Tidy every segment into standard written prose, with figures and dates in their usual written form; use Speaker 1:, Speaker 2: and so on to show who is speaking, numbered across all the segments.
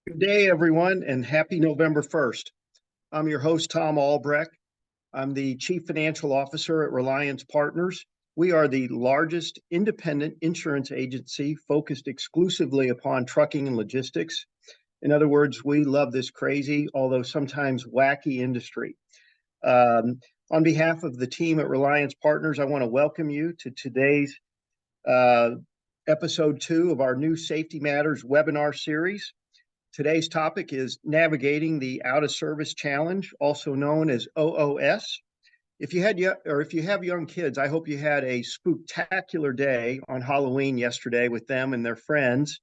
Speaker 1: Good day, everyone, and happy November 1st. I'm your host, Thom Albrecht. I'm the Chief Financial Officer at Reliance Partners. We are the largest independent insurance agency focused exclusively upon trucking and logistics. In other words, we love this crazy, although sometimes wacky industry. On behalf of the team at Reliance Partners, I want to welcome you to today's episode 2 of our new Safety Matters webinar series. Today's topic is navigating the out of service challenge, also known as OOS. If you have young kids, I hope you had a spooktacular day on Halloween yesterday with them and their friends.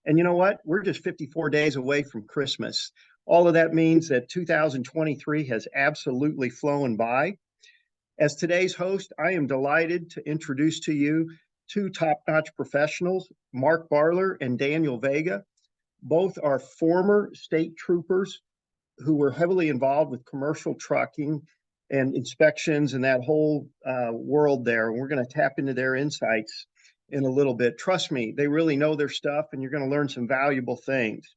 Speaker 1: And you know what? We're just 54 days away from Christmas. All of that means that 2023 has absolutely flown by. As today's host, I am delighted to introduce to you two top-notch professionals, Mark Barlar and Daniel Vega. Both are former state troopers who were heavily involved with commercial trucking and inspections and that whole world there. And we're going to tap into their insights in a little bit. Trust me, they really know their stuff, and you're going to learn some valuable things.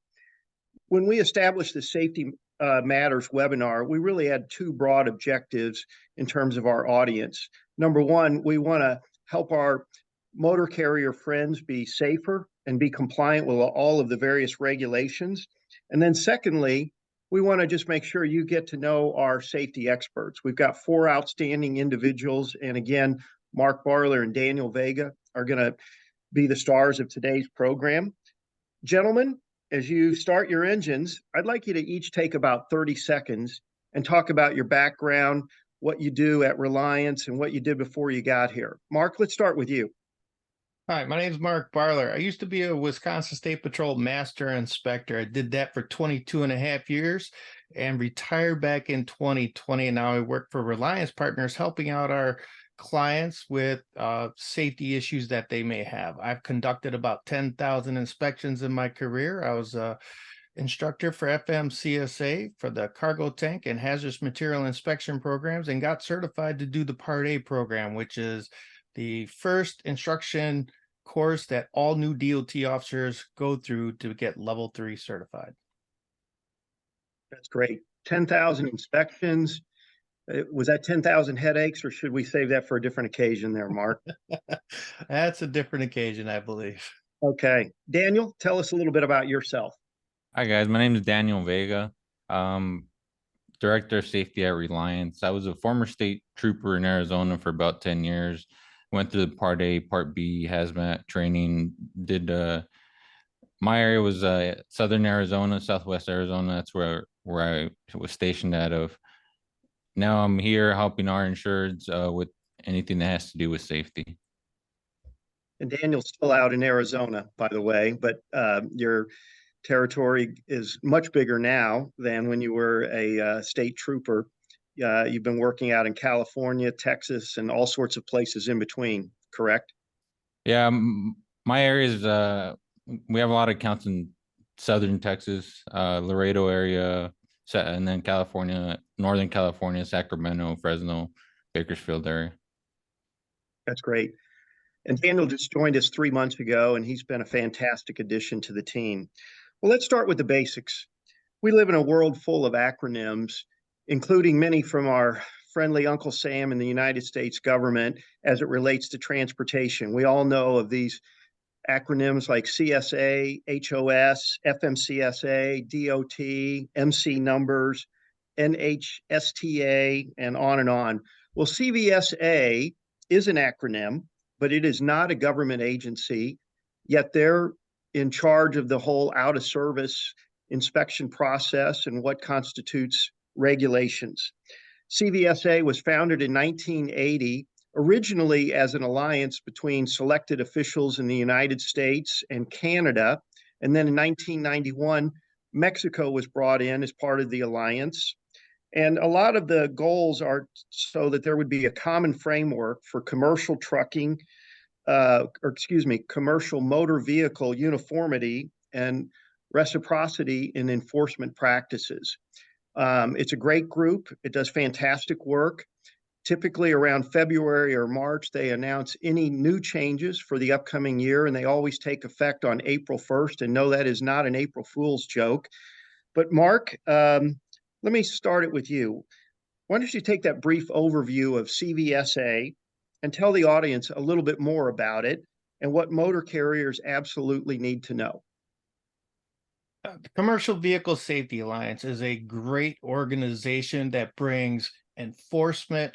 Speaker 1: When we established the Safety Matters webinar, we really had two broad objectives in terms of our audience. Number one, we want to help our motor carrier friends be safer and be compliant with all of the various regulations. And then secondly, we want to just make sure you get to know our safety experts. We've got 4 outstanding individuals. And again, Mark Barlar and Daniel Vega are going to be the stars of today's program. Gentlemen, as you start your engines, I'd like you to each take about 30 seconds and talk about your background, what you do at Reliance, and what you did before you got here. Mark, let's start with you.
Speaker 2: Hi, my name is Mark Barlar. I used to be a Wisconsin State Patrol Master Inspector. I did that for 22 and a half years and retired back in 2020. And now I work for Reliance Partners, helping out our clients with safety issues that they may have. I've conducted about 10,000 inspections in my career. I was an instructor for CSA for the cargo tank and hazardous material inspection programs, and got certified to do the Part A program, which is the first instruction course that all new DOT officers go through to get level 3 certified.
Speaker 1: That's great. 10,000 inspections. Was that 10,000 headaches, or should we save that for a different occasion there, Mark?
Speaker 2: That's a different occasion, I believe.
Speaker 1: Okay. Daniel, tell us a little bit about yourself.
Speaker 3: Hi, guys. My name is Daniel Vega. Director of Safety at Reliance. I was a former state trooper in Arizona for about 10 years. Went through the Part A, Part B hazmat training. My area was Southern Arizona, Southwest Arizona. That's where I was stationed out of. Now I'm here helping our insureds with anything that has to do with safety.
Speaker 1: And Daniel's still out in Arizona, by the way, but your territory is much bigger now than when you were a state trooper. You've been working out in California, Texas, and all sorts of places in between, correct?
Speaker 3: Yeah, my area is, we have a lot of accounts in Southern Texas, Laredo area, and then California, Northern California, Sacramento, Fresno, Bakersfield area.
Speaker 1: That's great. And Daniel just joined us 3 months ago, and he's been a fantastic addition to the team. Well, let's start with the basics. We live in a world full of acronyms, including many from our friendly Uncle Sam in the United States government as it relates to transportation. We all know of these acronyms like CSA, HOS, FMCSA, DOT, MC numbers, NHSTA, and on and on. Well, CVSA is an acronym, but it is not a government agency, yet they're in charge of the whole out of service inspection process and what constitutes regulations. CVSA was founded in 1980, originally as an alliance between selected officials in the United States and Canada. And then in 1991, Mexico was brought in as part of the alliance. And a lot of the goals are so that there would be a common framework for commercial trucking, commercial motor vehicle uniformity and reciprocity in enforcement practices. It's a great group. It does fantastic work. Typically around February or March, they announce any new changes for the upcoming year, and they always take effect on April 1st. And no, that is not an April Fool's joke. But Mark, let me start it with you. Why don't you take that brief overview of CVSA and tell the audience a little bit more about it and what motor carriers absolutely need to know?
Speaker 2: The Commercial Vehicle Safety Alliance is a great organization that brings enforcement,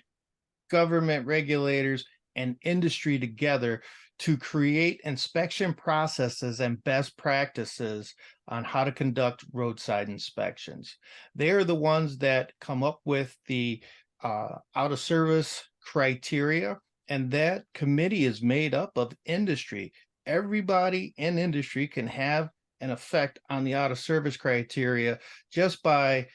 Speaker 2: government regulators, and industry together to create inspection processes and best practices on how to conduct roadside inspections. They are the ones that come up with the out of service criteria, and that committee is made up of industry. Everybody in industry can have an effect on the out of service criteria just by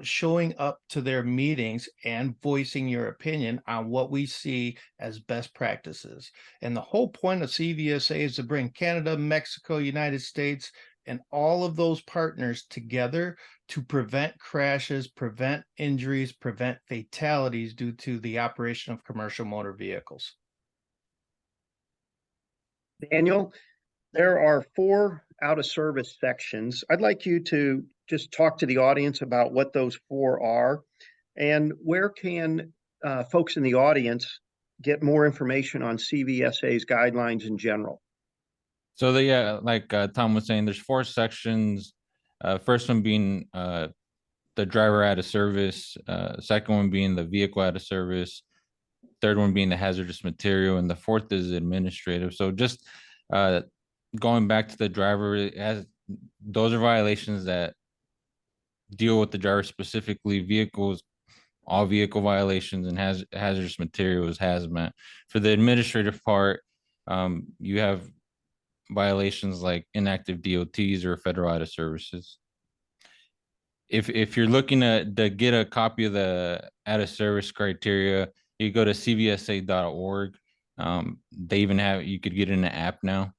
Speaker 2: showing up to their meetings and voicing your opinion on what we see as best practices. And the whole point of CVSA is to bring Canada, Mexico, United States, and all of those partners together to prevent crashes, prevent injuries, prevent fatalities due to the operation of commercial motor vehicles.
Speaker 1: Daniel, there are 4 out of service sections. I'd like you to just talk to the audience about what those 4 are and where can folks in the audience get more information on CVSA's guidelines in general.
Speaker 3: So like Tom was saying, there's 4 sections. First one being the driver out of service, second one being the vehicle out of service, third one being the hazardous material, and the fourth is administrative. So just going back to the driver, those are violations that deal with the driver specifically. Vehicles, all vehicle violations, and hazardous materials, hazmat. For the administrative part, you have violations like inactive DOTs or federal out of services. If you're looking to get a copy of the out of service criteria, you go to cvsa.org. They even have, you could get in an app now.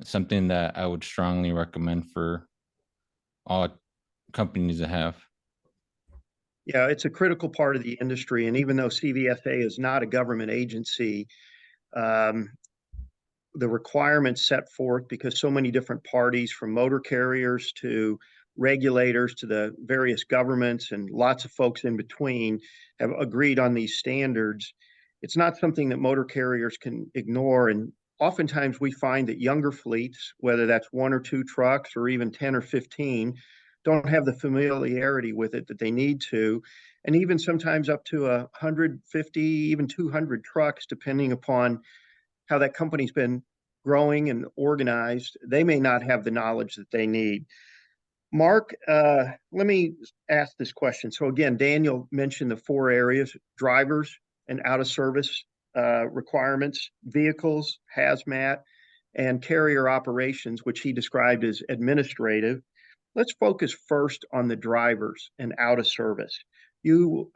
Speaker 3: It's something that I would strongly recommend for all companies to have.
Speaker 1: Yeah, it's a critical part of the industry. And even though CVSA is not a government agency, the requirements set forth, because so many different parties, from motor carriers to regulators to the various governments and lots of folks in between, have agreed on these standards. It's not something that motor carriers can ignore. And oftentimes we find that younger fleets, whether that's 1 or 2 trucks or even 10 or 15, don't have the familiarity with it that they need to. And even sometimes up to 150, even 200 trucks, depending upon how that company's been growing and organized, they may not have the knowledge that they need. Mark, let me ask this question. So again, Daniel mentioned the 4 areas: drivers and out of service requirements, vehicles, hazmat, and carrier operations, which he described as administrative. Let's focus first on the drivers and out of service. You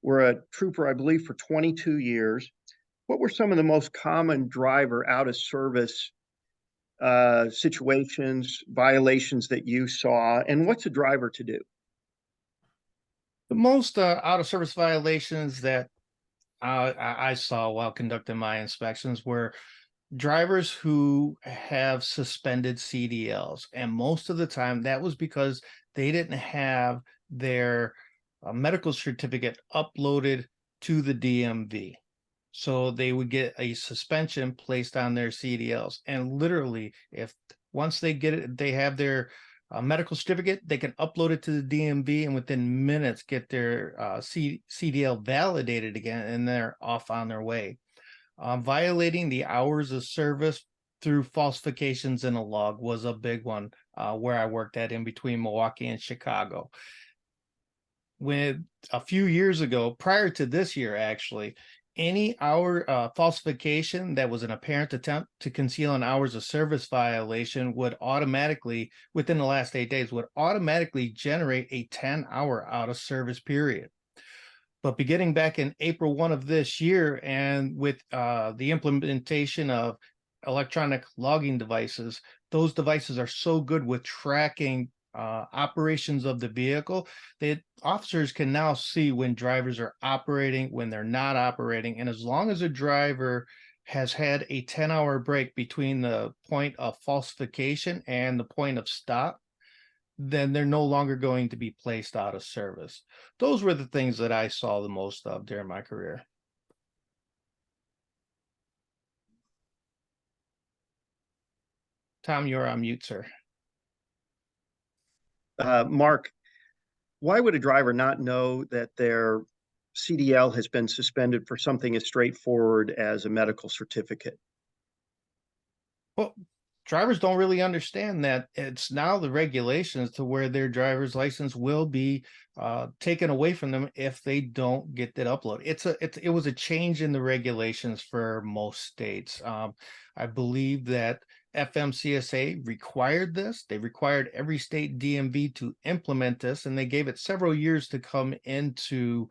Speaker 1: were a trooper, I believe, for 22 years. What were some of the most common driver out of service situations, violations that you saw, and what's a driver to do?
Speaker 2: The most out of service violations that I saw while conducting my inspections were drivers who have suspended CDLs. And most of the time that was because they didn't have their medical certificate uploaded to the DMV. So they would get a suspension placed on their CDLs. And literally, if once they get it, they have their medical certificate, they can upload it to the DMV and within minutes get their CDL validated again, and they're off on their way. Violating the hours of service through falsifications in a log was a big one where I worked at in between Milwaukee and Chicago. When a few years ago, prior to this year, actually, any hour falsification that was an apparent attempt to conceal an hours of service violation would automatically, within the last 8 days, would automatically generate a 10-hour out of service period. But beginning back in April 1 of this year, and with the implementation of electronic logging devices, those devices are so good with tracking operations of the vehicle, that officers can now see when drivers are operating, when they're not operating. And as long as a driver has had a 10-hour break between the point of falsification and the point of stop, then they're no longer going to be placed out of service. Those were the things that I saw the most of during my career. Tom, you're on mute, sir.
Speaker 1: Mark, why would a driver not know that their CDL has been suspended for something as straightforward as a medical certificate?
Speaker 2: Well, drivers don't really understand that it's now the regulations to where their driver's license will be taken away from them if they don't get that upload. It was a change in the regulations for most states. I believe that FMCSA required this. They required every state DMV to implement this, and they gave it several years to come into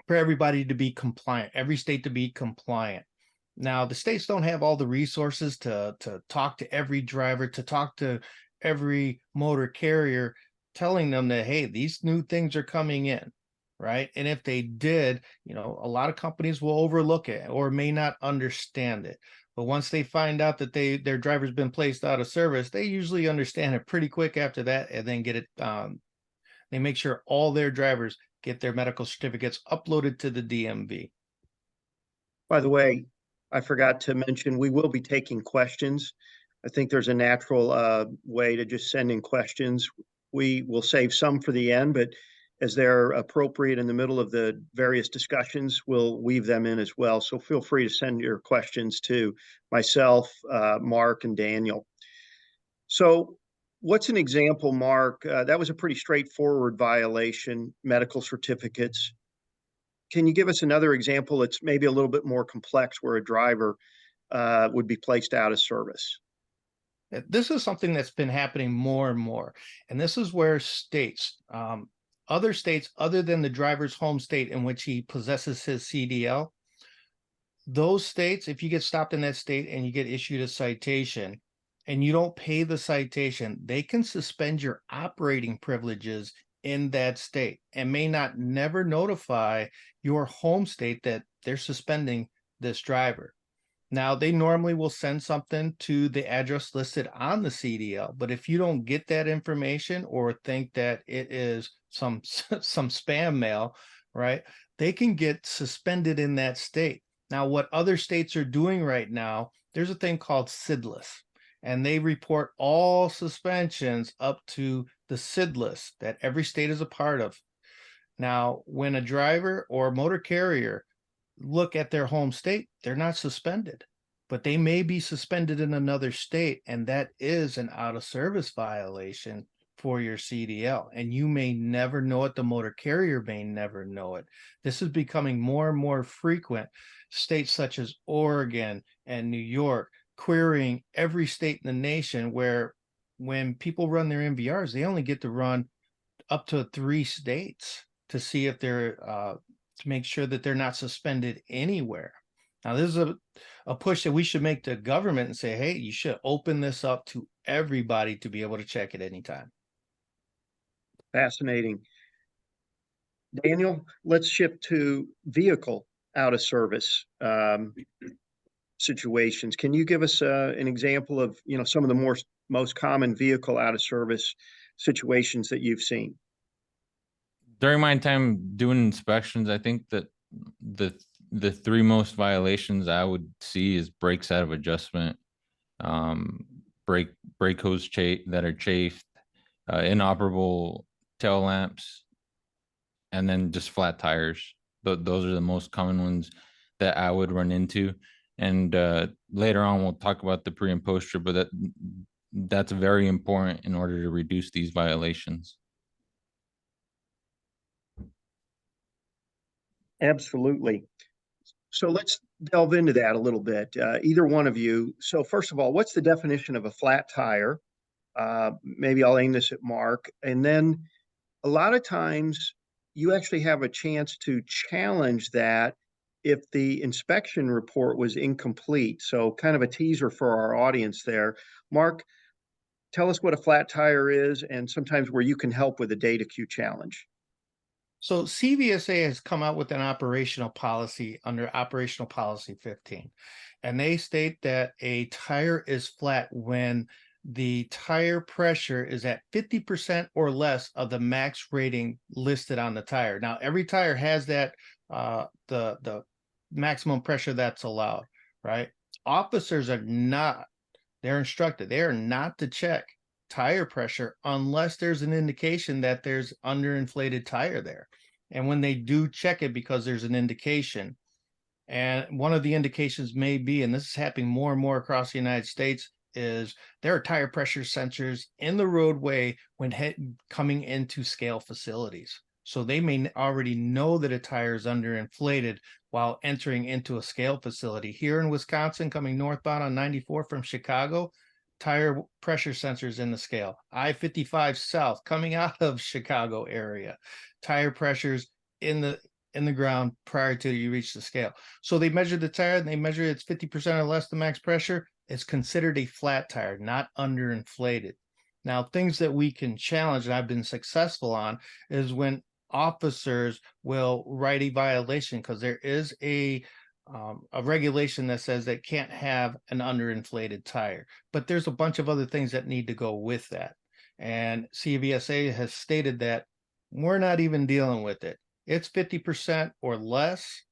Speaker 2: for everybody to be compliant, every state to be compliant. Now, the states don't have all the resources to talk to every driver, to talk to every motor carrier, telling them that, hey, these new things are coming in, right? And if they did, a lot of companies will overlook it or may not understand it. But once they find out that their driver's been placed out of service, they usually understand it pretty quick after that, and then get it. They make sure all their drivers get their medical certificates uploaded to the DMV.
Speaker 1: By the way, I forgot to mention, we will be taking questions. I think there's a natural way to just send in questions. We will save some for the end, but as they're appropriate in the middle of the various discussions, we'll weave them in as well. So feel free to send your questions to myself, Mark, and Daniel. So what's an example, Mark? That was a pretty straightforward violation, medical certificates. Can you give us another example that's maybe a little bit more complex where a driver would be placed out of service?
Speaker 2: This is something that's been happening more and more. And this is where states, other states other than the driver's home state in which he possesses his CDL, those states, if you get stopped in that state and you get issued a citation and you don't pay the citation, they can suspend your operating privileges in that state and may not never notify your home state that they're suspending this driver. Now, they normally will send something to the address listed on the CDL, but if you don't get that information or think that it is some spam mail, right, they can get suspended in that state. Now, what other states are doing right now, there's a thing called SID list, and they report all suspensions up to the SID list that every state is a part of. Now, when a driver or motor carrier look at their home state, they're not suspended, but they may be suspended in another state, and that is an out of service violation for your CDL, and you may never know it. The motor carrier may never know it. This is becoming more and more frequent. States such as Oregon and New York querying every state in the nation, where when people run their MVRs, they only get to run up to 3 states to see if they're to make sure that they're not suspended anywhere. Now, this is a push that we should make to government and say, hey, you should open this up to everybody to be able to check at any time.
Speaker 1: Fascinating. Daniel, let's shift to vehicle out of service situations. Can you give us an example of some of the most common vehicle out of service situations that you've seen?
Speaker 3: During my time doing inspections, I think that the 3 most violations I would see is brakes out of adjustment, brake hose that are chafed, inoperable tail lamps, and then just flat tires. Those are the most common ones that I would run into. And later on, we'll talk about the pre and post trip, but that's very important in order to reduce these violations.
Speaker 1: Absolutely. So let's delve into that a little bit. Either one of you. So first of all, what's the definition of a flat tire? Maybe I'll aim this at Mark. And then a lot of times you actually have a chance to challenge that if the inspection report was incomplete. So kind of a teaser for our audience there. Mark, tell us what a flat tire is and sometimes where you can help with a data queue challenge.
Speaker 2: So CVSA has come out with an operational policy under operational policy 15, and they state that a tire is flat when the tire pressure is at 50% or less of the max rating listed on the tire. Now, every tire has that the maximum pressure that's allowed, right? Officers are not, they're instructed, they are not to check tire pressure unless there's an indication that there's underinflated tire there. And when they do check it, because there's an indication, and one of the indications may be, and this is happening more and more across the United States, is there are tire pressure sensors in the roadway when coming into scale facilities. So they may already know that a tire is underinflated while entering into a scale facility. Here in Wisconsin, coming northbound on 94 from Chicago, tire pressure sensors in the scale. I-55 south coming out of Chicago area, tire pressures in the ground prior to you reach the scale. So they measure the tire and they measure it's 50% or less the max pressure. It's considered a flat tire, not underinflated. Now, things that we can challenge, and I've been successful on, is when officers will write a violation, because there is a regulation that says they can't have an underinflated tire, but there's a bunch of other things that need to go with that. And CVSA has stated that we're not even dealing with it. It's 50% or less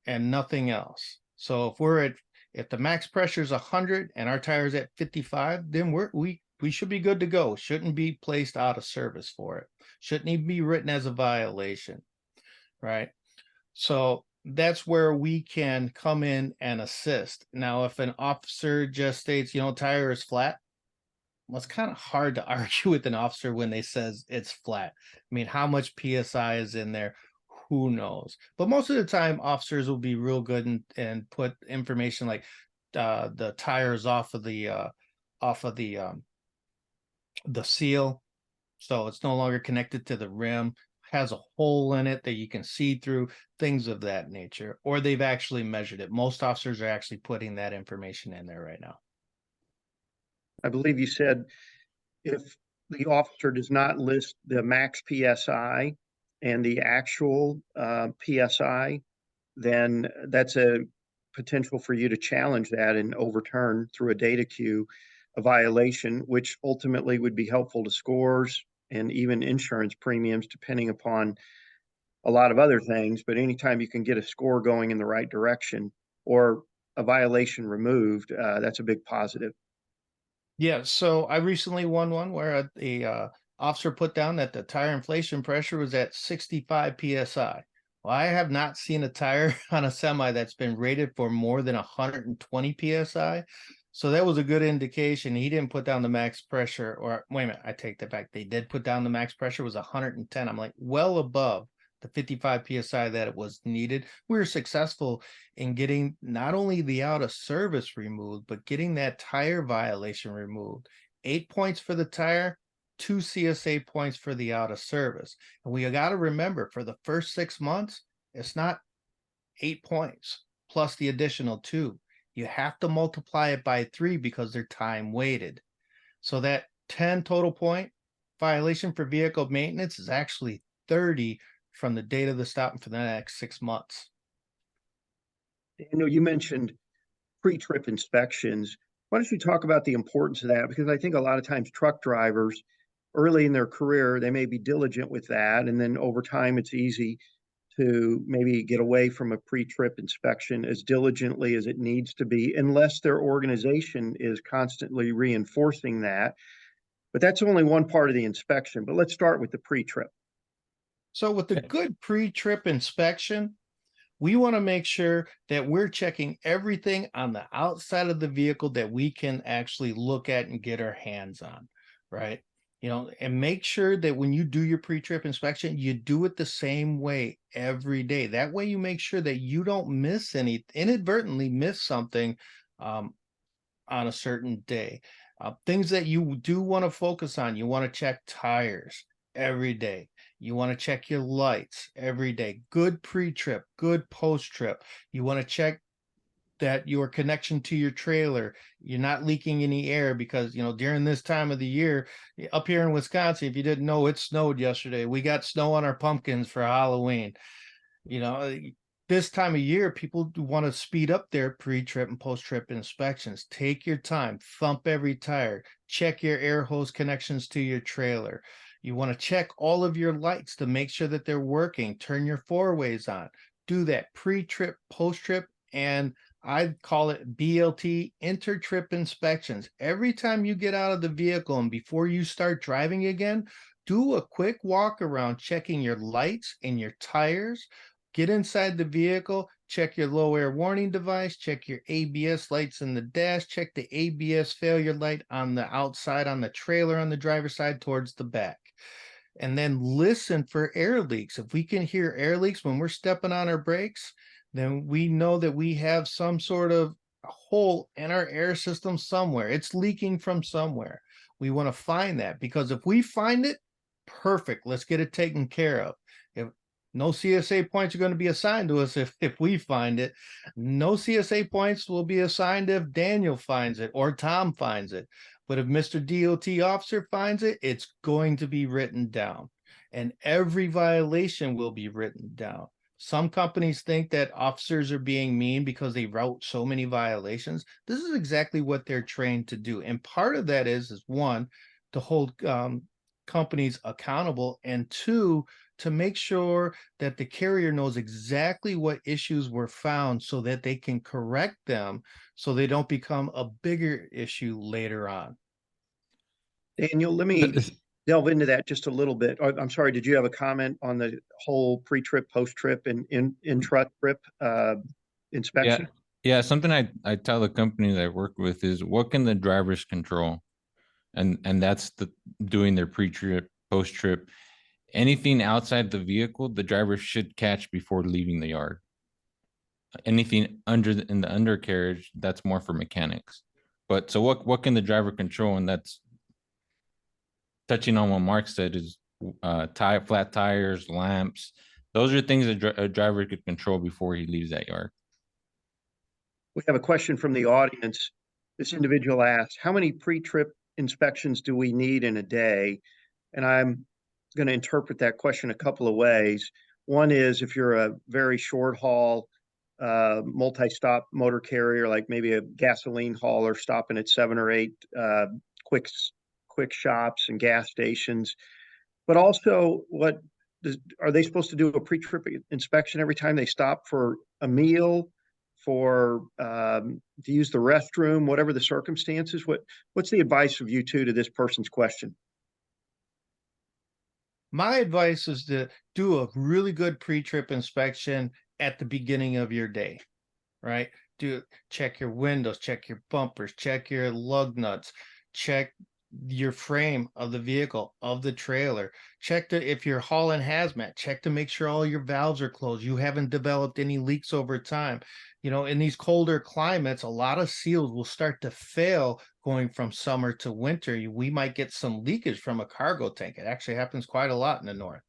Speaker 2: and nothing else. So if the max pressure is 100 and our tire is at 55, then we should be good to go. Shouldn't be placed out of service for it. Shouldn't even be written as a violation, right? So that's where we can come in and assist. Now, if an officer just states, tire is flat, well, it's kind of hard to argue with an officer when they says it's flat. I mean, how much PSI is in there? Who knows? But most of the time, officers will be real good and put information like the tires off of the seal, so it's no longer connected to the rim, has a hole in it that you can see through, things of that nature, or they've actually measured it. Most officers are actually putting that information in there right now.
Speaker 1: I believe you said if the officer does not list the max PSI and the actual PSI, then that's a potential for you to challenge that and overturn through a data queue a violation, which ultimately would be helpful to scores and even insurance premiums, depending upon a lot of other things. But anytime you can get a score going in the right direction or a violation removed, that's a big positive.
Speaker 2: Yeah, so I recently won one where the officer put down that the tire inflation pressure was at 65 PSI. Well, I have not seen a tire on a semi that's been rated for more than 120 PSI. So that was a good indication. He didn't put down the max pressure, or wait a minute, I take that back. They did put down the max pressure was 110. I'm like, well above the 55 PSI that it was needed. We were successful in getting not only the out of service removed, but getting that tire violation removed. 8 points for the tire, 2 CSA points for the out of service. And we got to remember, for the first 6 months, it's not 8 points plus the additional 2. You have to multiply it by 3 because they're time weighted. So that 10 total point violation for vehicle maintenance is actually 30 from the date of the stop and for the next 6 months.
Speaker 1: You mentioned pre-trip inspections. Why don't you talk about the importance of that? Because I think a lot of times truck drivers early in their career, they may be diligent with that. And then over time, it's easy to maybe get away from a pre-trip inspection as diligently as it needs to be, unless their organization is constantly reinforcing that. But that's only one part of the inspection. But let's start with the pre-trip.
Speaker 2: So with the good pre-trip inspection, we want to make sure that we're checking everything on the outside of the vehicle that we can actually look at and get our hands on, right? And make sure that when you do your pre-trip inspection, you do it the same way every day. That way you make sure that you don't inadvertently miss something on a certain day. Things that you do want to focus on, you want to check tires every day. You want to check your lights every day. Good pre-trip, good post-trip. You want to check that your connection to your trailer, you're not leaking any air, because, you know, during this time of the year up here in Wisconsin, if you didn't know, it snowed yesterday. We got snow on our pumpkins for Halloween. You know, this time of year, people want to speed up their pre-trip and post-trip inspections. Take your time, thump every tire, check your air hose connections to your trailer. You want to check all of your lights to make sure that they're working. Turn your four-ways on. Do that pre-trip, post-trip, and I call it BLT, inter-trip inspections. Every time you get out of the vehicle and before you start driving again, do a quick walk around checking your lights and your tires. Get inside the vehicle, check your low air warning device, check your ABS lights in the dash, check the ABS failure light on the outside on the trailer on the driver's side towards the back. And then listen for air leaks. If we can hear air leaks when we're stepping on our brakes, then we know that we have some sort of hole in our air system somewhere. It's leaking from somewhere. We want to find that, because if we find it, perfect. Let's get it taken care of. If no CSA points are going to be assigned to us if we find it. No CSA points will be assigned if Daniel finds it or Tom finds it. But if Mr. DOT officer finds it, it's going to be written down. And every violation will be written down. Some companies think that officers are being mean because they wrote so many violations. This is exactly what they're trained to do. And part of that is one, to hold companies accountable, and two, to make sure that the carrier knows exactly what issues were found so that they can correct them so they don't become a bigger issue later on.
Speaker 1: Daniel, let me delve into that just a little bit. I'm sorry, did you have a comment on the whole pre-trip, post-trip, and in-truck trip inspection?
Speaker 3: Yeah, something I tell the company that I work with is, what can the drivers control? And that's doing their pre-trip, post-trip. Anything outside the vehicle, the driver should catch before leaving the yard. Anything in the undercarriage, that's more for mechanics. But so what can the driver control? And that's touching on what Mark said, is flat tires, lamps. Those are things that a driver could control before he leaves that yard.
Speaker 1: We have a question from the audience. This individual asks, how many pre-trip inspections do we need in a day? And I'm going to interpret that question a couple of ways. One is, if you're a very short haul, multi-stop motor carrier, like maybe a gasoline hauler stopping at 7 or 8 quick shops and gas stations. But also, are they supposed to do a pre-trip inspection every time they stop for a meal, for to use the restroom, whatever the circumstances? What's the advice of you two to this person's question?
Speaker 2: My advice is to do a really good pre-trip inspection at the beginning of your day, right? Check your windows, check your bumpers, check your lug nuts, check your frame of the vehicle, of the trailer. Check if you're hauling hazmat, check to make sure all your valves are closed. You haven't developed any leaks over time. You know, in these colder climates, a lot of seals will start to fail going from summer to winter. We might get some leakage from a cargo tank. It actually happens quite a lot in the north.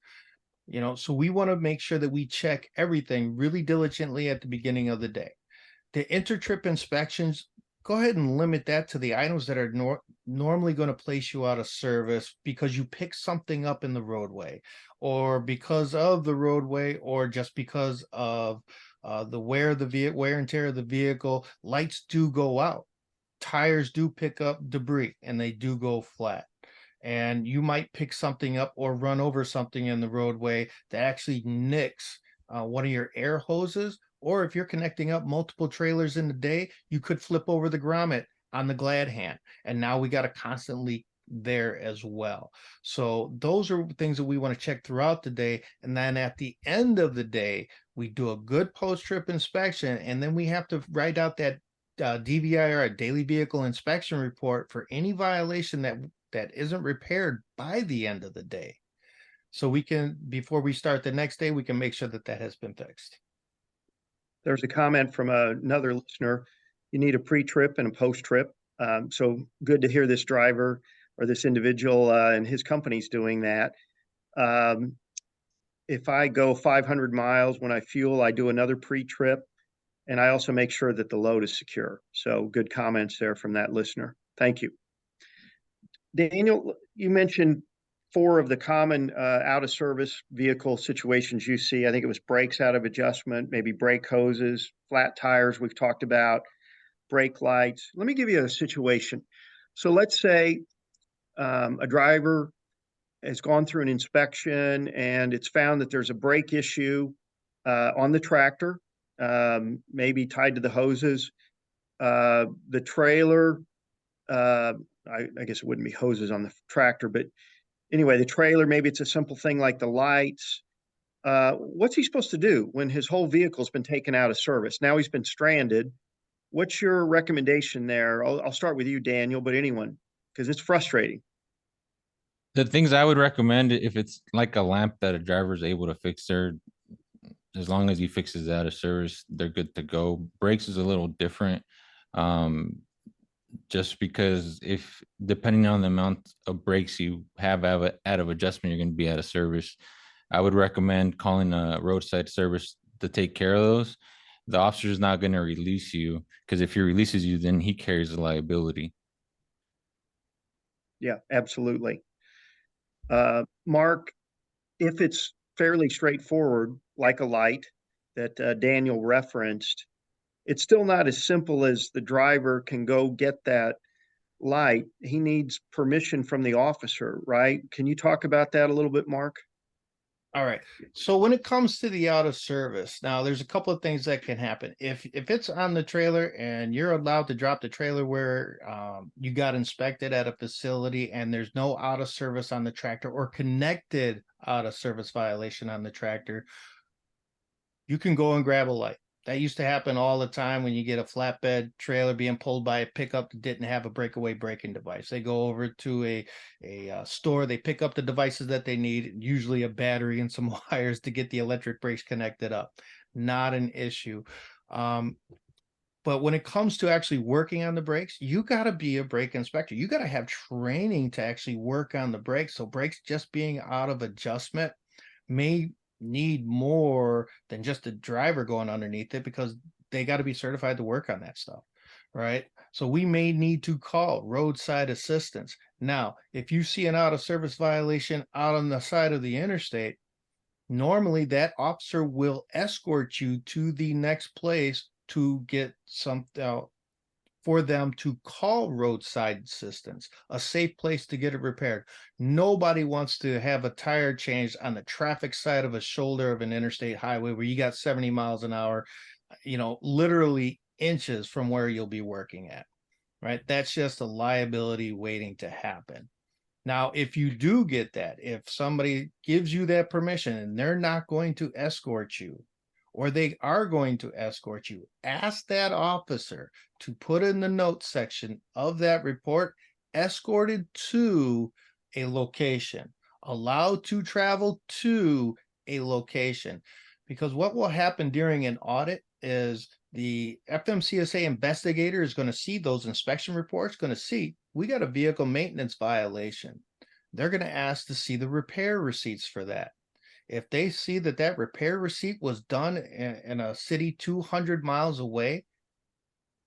Speaker 2: You know, so we want to make sure that we check everything really diligently at the beginning of the day. The inter-trip inspections, go ahead and limit that to the items that are normally going to place you out of service because you pick something up in the roadway, or because of the roadway, or just because of the wear and tear of the vehicle. Lights do go out, tires do pick up debris, and they do go flat. And you might pick something up or run over something in the roadway that actually nicks one of your air hoses. Or if you're connecting up multiple trailers in the day, you could flip over the grommet on the glad hand. And now we got a constant leak there as well. So those are things that we want to check throughout the day. And then at the end of the day, we do a good post-trip inspection. And then we have to write out that DVIR, a daily vehicle inspection report, for any violation that isn't repaired by the end of the day. So we can, before we start the next day, we can make sure that has been fixed.
Speaker 1: There's a comment from another listener. You need a pre-trip and a post-trip. So good to hear this driver or this individual and his company's doing that. If I go 500 miles, when I fuel, I do another pre-trip. And I also make sure that the load is secure. So good comments there from that listener. Thank you. Daniel, you mentioned 4 of the common out of service vehicle situations you see. I think it was brakes out of adjustment, maybe brake hoses, flat tires we've talked about, brake lights. Let me give you a situation. So let's say a driver has gone through an inspection and it's found that there's a brake issue on the tractor, maybe tied to the hoses. The trailer, I guess it wouldn't be hoses on the tractor, but anyway, the trailer, maybe it's a simple thing like the lights. What's he supposed to do when his whole vehicle's been taken out of service? Now he's been stranded. What's your recommendation there? I'll start with you, Daniel, but anyone, because it's frustrating.
Speaker 3: The things I would recommend, if it's like a lamp that a driver is able to fix there, as long as he fixes that out of service, they're good to go. Brakes is a little different. Just because if depending on the amount of brakes you have out of adjustment, you're going to be out of service. I would recommend calling a roadside service to take care of those. The officer is not going to release you, because if he releases you, then he carries the liability.
Speaker 1: Yeah, absolutely. Mark, if it's fairly straightforward, like a light that Daniel referenced, it's still not as simple as the driver can go get that light. He needs permission from the officer, right? Can you talk about that a little bit, Mark?
Speaker 2: All right. So when it comes to the out of service, now there's a couple of things that can happen. If it's on the trailer and you're allowed to drop the trailer where you got inspected at a facility and there's no out of service on the tractor or connected out of service violation on the tractor, you can go and grab a light. That used to happen all the time when you get a flatbed trailer being pulled by a pickup that didn't have a breakaway braking device. They go over to a store, they pick up the devices that they need, usually a battery and some wires to get the electric brakes connected up. Not an issue. But when it comes to actually working on the brakes, you got to be a brake inspector. You got to have training to actually work on the brakes. So brakes just being out of adjustment may need more than just a driver going underneath it, because they got to be certified to work on that stuff, right? So we may need to call roadside assistance. Now, if you see an out of service violation out on the side of the interstate, normally that officer will escort you to the next place to get something for them to call roadside assistance, a safe place to get it repaired. Nobody wants to have a tire changed on the traffic side of a shoulder of an interstate highway where you got 70 miles an hour, literally inches from where you'll be working at, right? That's just a liability waiting to happen. Now, if you do get that, if somebody gives you that permission and they're not going to escort you, or they are going to escort you, ask that officer to put in the notes section of that report, escorted to a location, allowed to travel to a location. Because what will happen during an audit is the FMCSA investigator is going to see those inspection reports, going to see we got a vehicle maintenance violation. They're going to ask to see the repair receipts for that. If they see that that repair receipt was done in a city 200 miles away,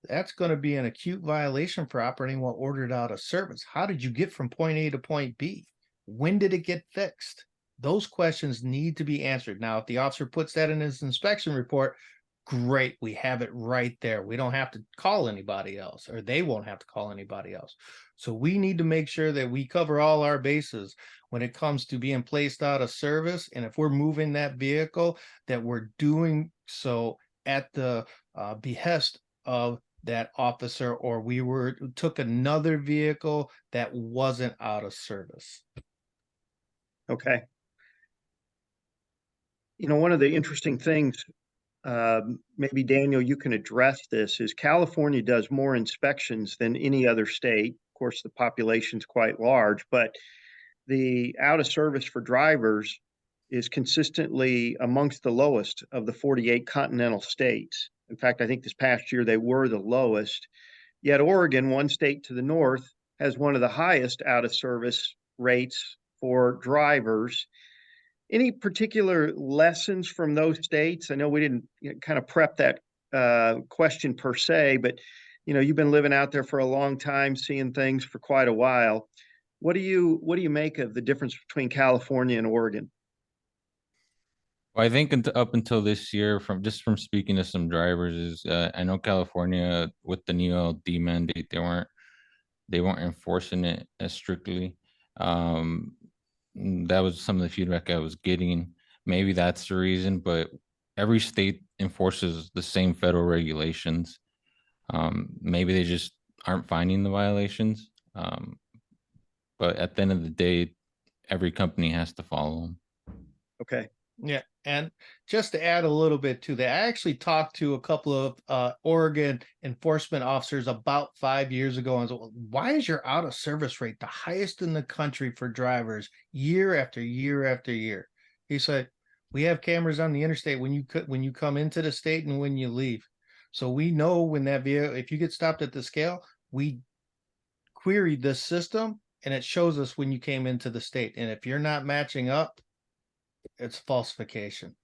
Speaker 2: that's going to be an acute violation for operating while ordered out of service. How did you get from point A to point B? When did it get fixed? Those questions need to be answered. Now, if the officer puts that in his inspection report, great, we have it right there. We don't have to call anybody else, or they won't have to call anybody else. So we need to make sure that we cover all our bases when it comes to being placed out of service. And if we're moving that vehicle, that we're doing so at the behest of that officer, or we took another vehicle that wasn't out of service.
Speaker 1: Okay. One of the interesting things, maybe Daniel, you can address this, is California does more inspections than any other state. Of course, the population's quite large, but the out of service for drivers is consistently amongst the lowest of the 48 continental states. In fact, I think this past year they were the lowest. Yet Oregon, one state to the north, has one of the highest out of service rates for drivers. Any particular lessons from those states? I know we didn't kind of prep that question per se, but you've been living out there for a long time, seeing things for quite a while. What do you make of the difference between California and Oregon?
Speaker 3: Well, I think up until this year, from speaking to some drivers, is I know California with the new LD mandate, they weren't enforcing it as strictly. Um, that was some of the feedback I was getting. Maybe that's the reason, but every state enforces the same federal regulations. Maybe they just aren't finding the violations. But at the end of the day, every company has to follow them.
Speaker 1: Okay.
Speaker 2: Yeah. And just to add a little bit to that, I actually talked to a couple of Oregon enforcement officers about 5 years ago and said, "Well, why is your out of service rate the highest in the country for drivers year after year after year?" He said, "We have cameras on the interstate when you come into the state and when you leave. So we know when that vehicle, if you get stopped at the scale, we queried this system and it shows us when you came into the state. And if you're not matching up, it's falsification.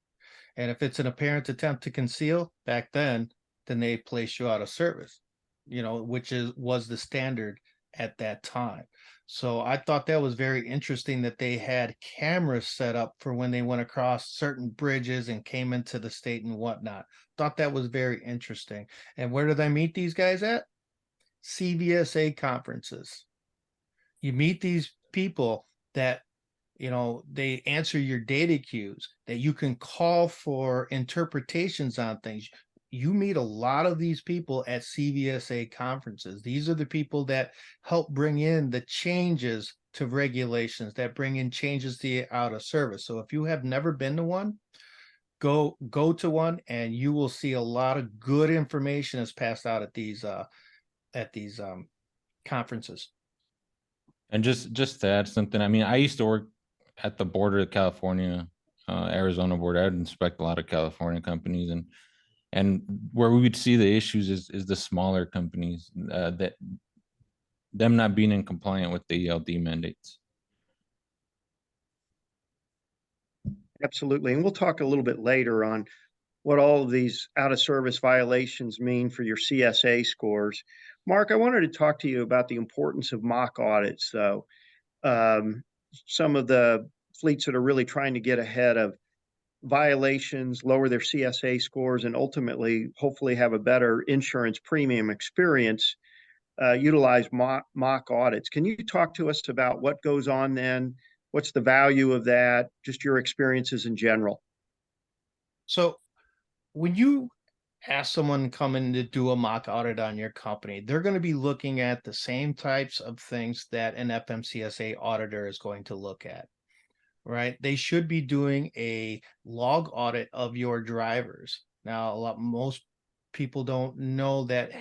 Speaker 2: And if it's an apparent attempt to conceal back then they place you out of service, which was the standard at that time." So I thought that was very interesting that they had cameras set up for when they went across certain bridges and came into the state and whatnot. Thought that was very interesting. And where did I meet these guys at? CVSA conferences. You meet these people that they answer your data queues, that you can call for interpretations on things. You meet a lot of these people at CVSA conferences. These are the people that help bring in the changes to regulations, that bring in changes to the out of service. So if you have never been to one, go to one, and you will see a lot of good information is passed out at these conferences.
Speaker 3: And just to add something, I mean, I used to work at the border of California, Arizona border. I'd inspect a lot of California companies, and where we would see the issues is the smaller companies, that them not being in compliant with the ELD mandates.
Speaker 1: Absolutely. And we'll talk a little bit later on what all of these out of service violations mean for your CSA scores. Mark, I wanted to talk to you about the importance of mock audits, though. Some of the fleets that are really trying to get ahead of violations, lower their CSA scores, and ultimately, hopefully, have a better insurance premium experience, utilize mock audits. Can you talk to us about what goes on then? What's the value of that? Just your experiences in general.
Speaker 2: So when you ask someone to come in to do a mock audit on your company, they're going to be looking at the same types of things that an FMCSA auditor is going to look at, right? They should be doing a log audit of your drivers. Now, most people don't know that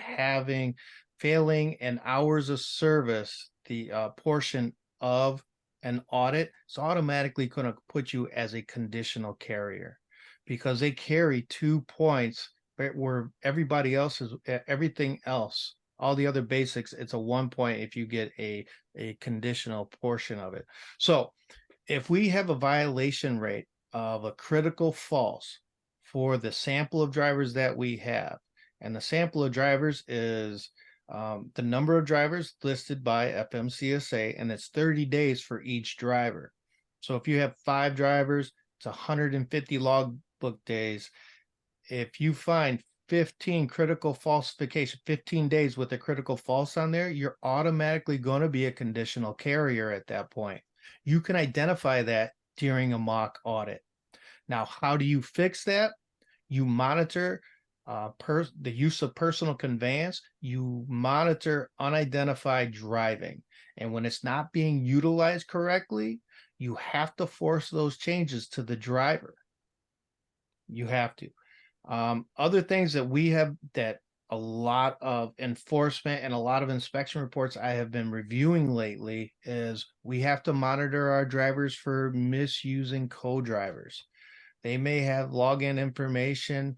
Speaker 2: failing in hours of service, the portion of an audit, is automatically going to put you as a conditional carrier, because they carry 2 points where everybody else is everything else, all the other basics, it's a 1 point if you get a conditional portion of it. So if we have a violation rate of a critical false for the sample of drivers that we have, and the sample of drivers is the number of drivers listed by FMCSA, and it's 30 days for each driver. So if you have 5 drivers, it's 150 logbook days. If you find 15 critical falsification, 15 days with a critical false on there, you're automatically going to be a conditional carrier at that point. You can identify that during a mock audit. Now, how do you fix that? You monitor the use of personal conveyance. You monitor unidentified driving. And when it's not being utilized correctly, you have to force those changes to the driver. You have to. Other things that we have, that a lot of enforcement and a lot of inspection reports I have been reviewing lately, is we have to monitor our drivers for misusing co-drivers. They may have login information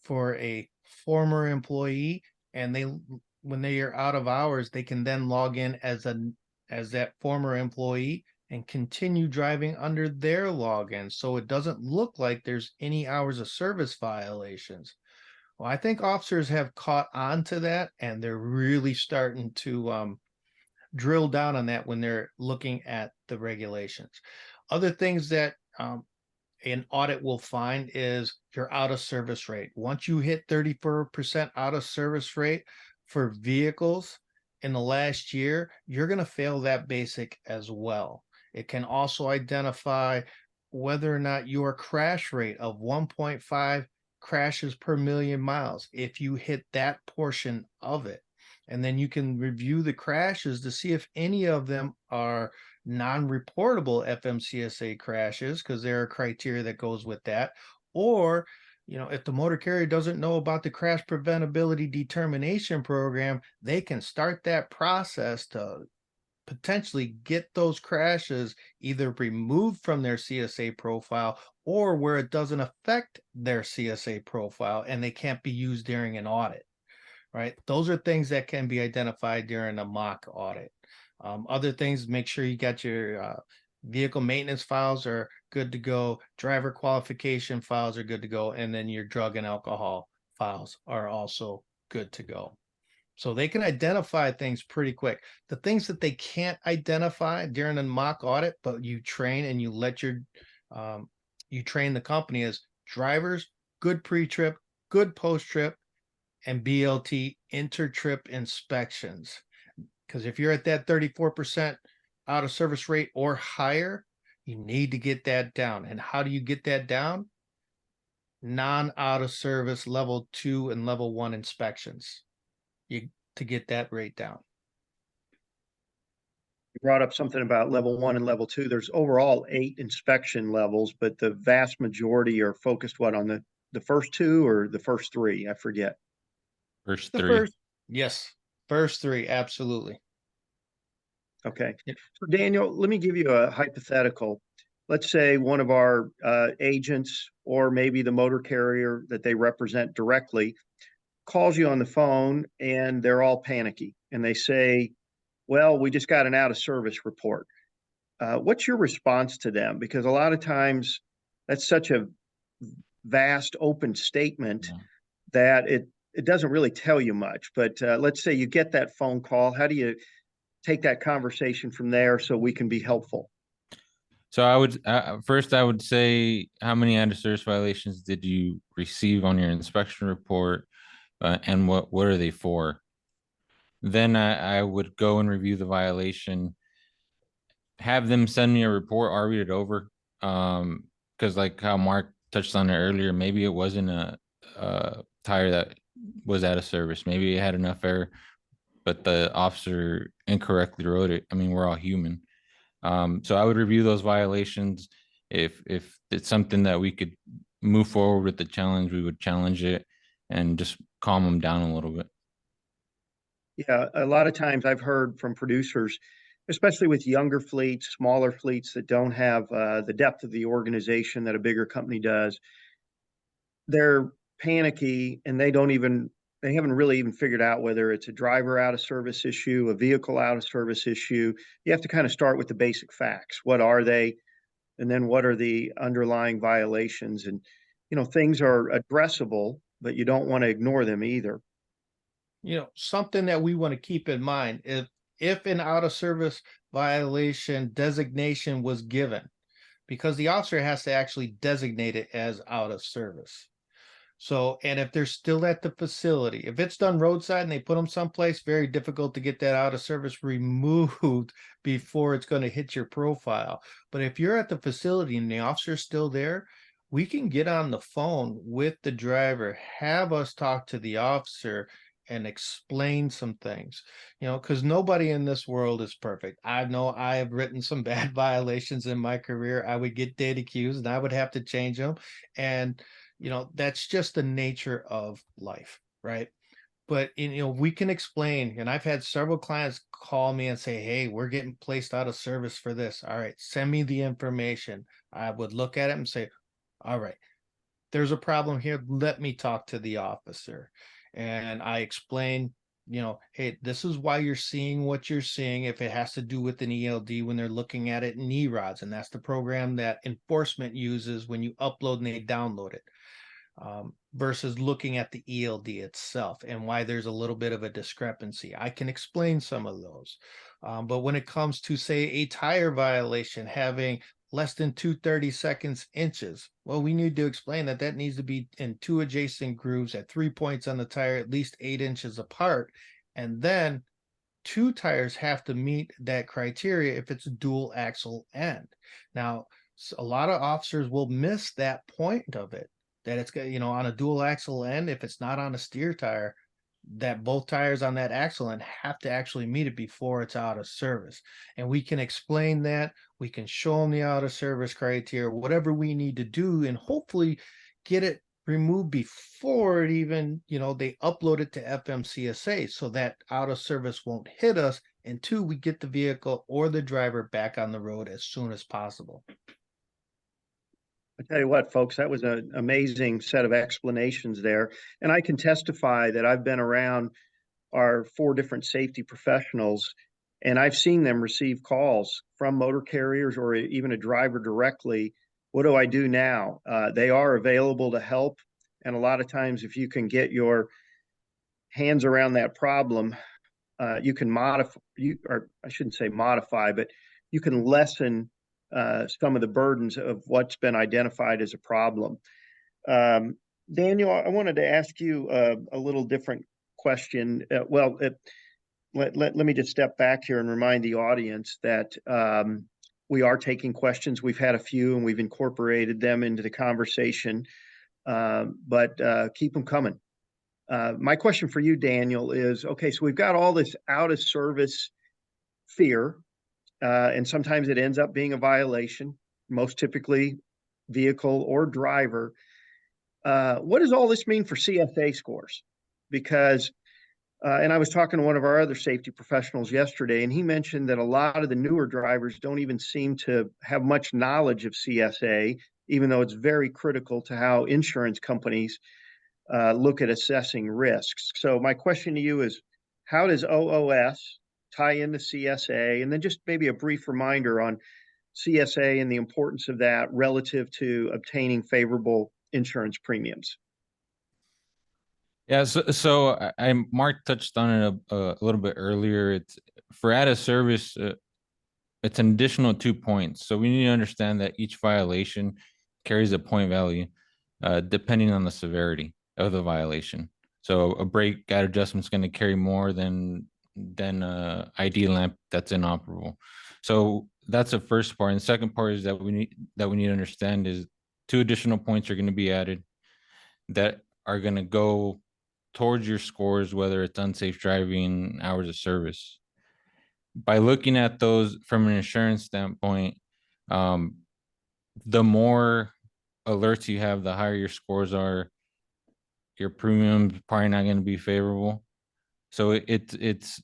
Speaker 2: for a former employee, and when they are out of hours, they can then log in as that former employee and continue driving under their login, so it doesn't look like there's any hours of service violations. Well, I think officers have caught on to that, and they're really starting to drill down on that when they're looking at the regulations. Other things that an audit will find is your out of service rate. Once you hit 34% out of service rate for vehicles in the last year, you're going to fail that basic as well. It can also identify whether or not your crash rate of 1.5 crashes per million miles, if you hit that portion of it. And then you can review the crashes to see if any of them are non-reportable FMCSA crashes, because there are criteria that goes with that. Or, if the motor carrier doesn't know about the crash preventability determination program, they can start that process to potentially get those crashes either removed from their CSA profile or where it doesn't affect their CSA profile and they can't be used during an audit, right? Those are things that can be identified during a mock audit. Other things, make sure you got your vehicle maintenance files are good to go, driver qualification files are good to go, and then your drug and alcohol files are also good to go. So they can identify things pretty quick. The things that they can't identify during a mock audit, but you train and you let you train the company is drivers, good pre-trip, good post-trip, and BLT inter-trip inspections. Because if you're at that 34% out of service rate or higher, you need to get that down. And how do you get that down? Non-out of service level 2 and level 1 inspections to get that rate down.
Speaker 1: You brought up something about level 1 and level 2. There's overall 8 inspection levels, but the vast majority are focused on the first 2 or the first 3? I forget.
Speaker 3: First
Speaker 2: The
Speaker 3: 3.
Speaker 2: Yes, first 3, absolutely.
Speaker 1: Okay.
Speaker 2: Yep.
Speaker 1: So Daniel, let me give you a hypothetical. Let's say one of our agents or maybe the motor carrier that they represent directly calls you on the phone and they're all panicky and they say, well, we just got an out of service report. What's your response to them? Because a lot of times that's such a vast open statement that it doesn't really tell you much. But let's say you get that phone call. How do you take that conversation from there so we can be helpful?
Speaker 3: So I would first I would say, how many out of service violations did you receive on your inspection report, and what are they for? Then I would go and review the violation, have them send me a report. I'll read it over. Because like how Mark touched on it earlier, maybe it wasn't a tire that was out of service. Maybe it had enough air, but the officer incorrectly wrote it. I mean, we're all human. So I would review those violations. If it's something that we could move forward with the challenge, we would challenge it and just calm them down a little bit.
Speaker 1: Yeah, a lot of times I've heard from producers, especially with younger fleets, smaller fleets that don't have the depth of the organization that a bigger company does. They're panicky and they haven't really even figured out whether it's a driver out of service issue, a vehicle out of service issue. You have to kind of start with the basic facts. What are they? And then what are the underlying violations? And, things are addressable, but you don't want to ignore them either.
Speaker 2: Something that we want to keep in mind, if an out of service violation designation was given, because the officer has to actually designate it as out of service. So, and if they're still at the facility, if it's done roadside and they put them someplace, very difficult to get that out of service removed before it's going to hit your profile. But if you're at the facility and the officer's still there, we can get on the phone with the driver, have us talk to the officer and explain some things, because nobody in this world is perfect. I know I have written some bad violations in my career. I would get data cues and I would have to change them. And that's just the nature of life, right? But we can explain, and I've had several clients call me and say, hey, we're getting placed out of service for this. All right, send me the information. I would look at it and say, all right, there's a problem here. Let me talk to the officer. And I explain, hey, this is why you're seeing what you're seeing. If it has to do with an ELD when they're looking at it in E-rods, and that's the program that enforcement uses when you upload and they download it. versus looking at the ELD itself and why there's a little bit of a discrepancy. I can explain some of those. But when it comes to, say, a tire violation having less than 2/32 inches, well, we need to explain that that needs to be in two adjacent grooves at 3 points on the tire, at least 8 inches apart. And then two tires have to meet that criteria if it's a dual axle end. Now, a lot of officers will miss that point of it, that it's, on a dual axle end, if it's not on a steer tire, that both tires on that axle end have to actually meet it before it's out of service. And we can explain that. We can show them the out of service criteria, whatever we need to do, and hopefully get it removed before it even, they upload it to FMCSA, so that out of service won't hit us. And two, we get the vehicle or the driver back on the road as soon as possible.
Speaker 1: I tell you what, folks, that was an amazing set of explanations there. And I can testify that I've been around our 4 different safety professionals, and I've seen them receive calls from motor carriers or even a driver directly. What do I do now? They are available to help. And a lot of times, if you can get your hands around that problem, you can modify, or I shouldn't say modify, but you can lessen some of the burdens of what's been identified as a problem. Daniel, I wanted to ask you a little different question. Let me just step back here and remind the audience that we are taking questions. We've had a few and we've incorporated them into the conversation, but keep them coming. My question for you, Daniel, is, okay, so we've got all this out of service fear, and sometimes it ends up being a violation, most typically vehicle or driver. What does all this mean for CSA scores? Because, and I was talking to one of our other safety professionals yesterday, and he mentioned that a lot of the newer drivers don't even seem to have much knowledge of CSA, even though it's very critical to how insurance companies look at assessing risks. So my question to you is, how does OOS tie into CSA? And then just maybe a brief reminder on CSA and the importance of that relative to obtaining favorable insurance premiums.
Speaker 3: Yeah, so Mark touched on it a little bit earlier. It's for out of service, it's an additional 2 points. So we need to understand that each violation carries a point value, depending on the severity of the violation. So a brake guide adjustment is going to carry more than a ID lamp that's inoperable. So that's the first part. And the second part is that we need to understand is 2 additional points are going to be added that are going to go towards your scores, whether it's unsafe driving, hours of service. By looking at those from an insurance standpoint, the more alerts you have, the higher your scores are. Your premium's probably not going to be favorable. So it's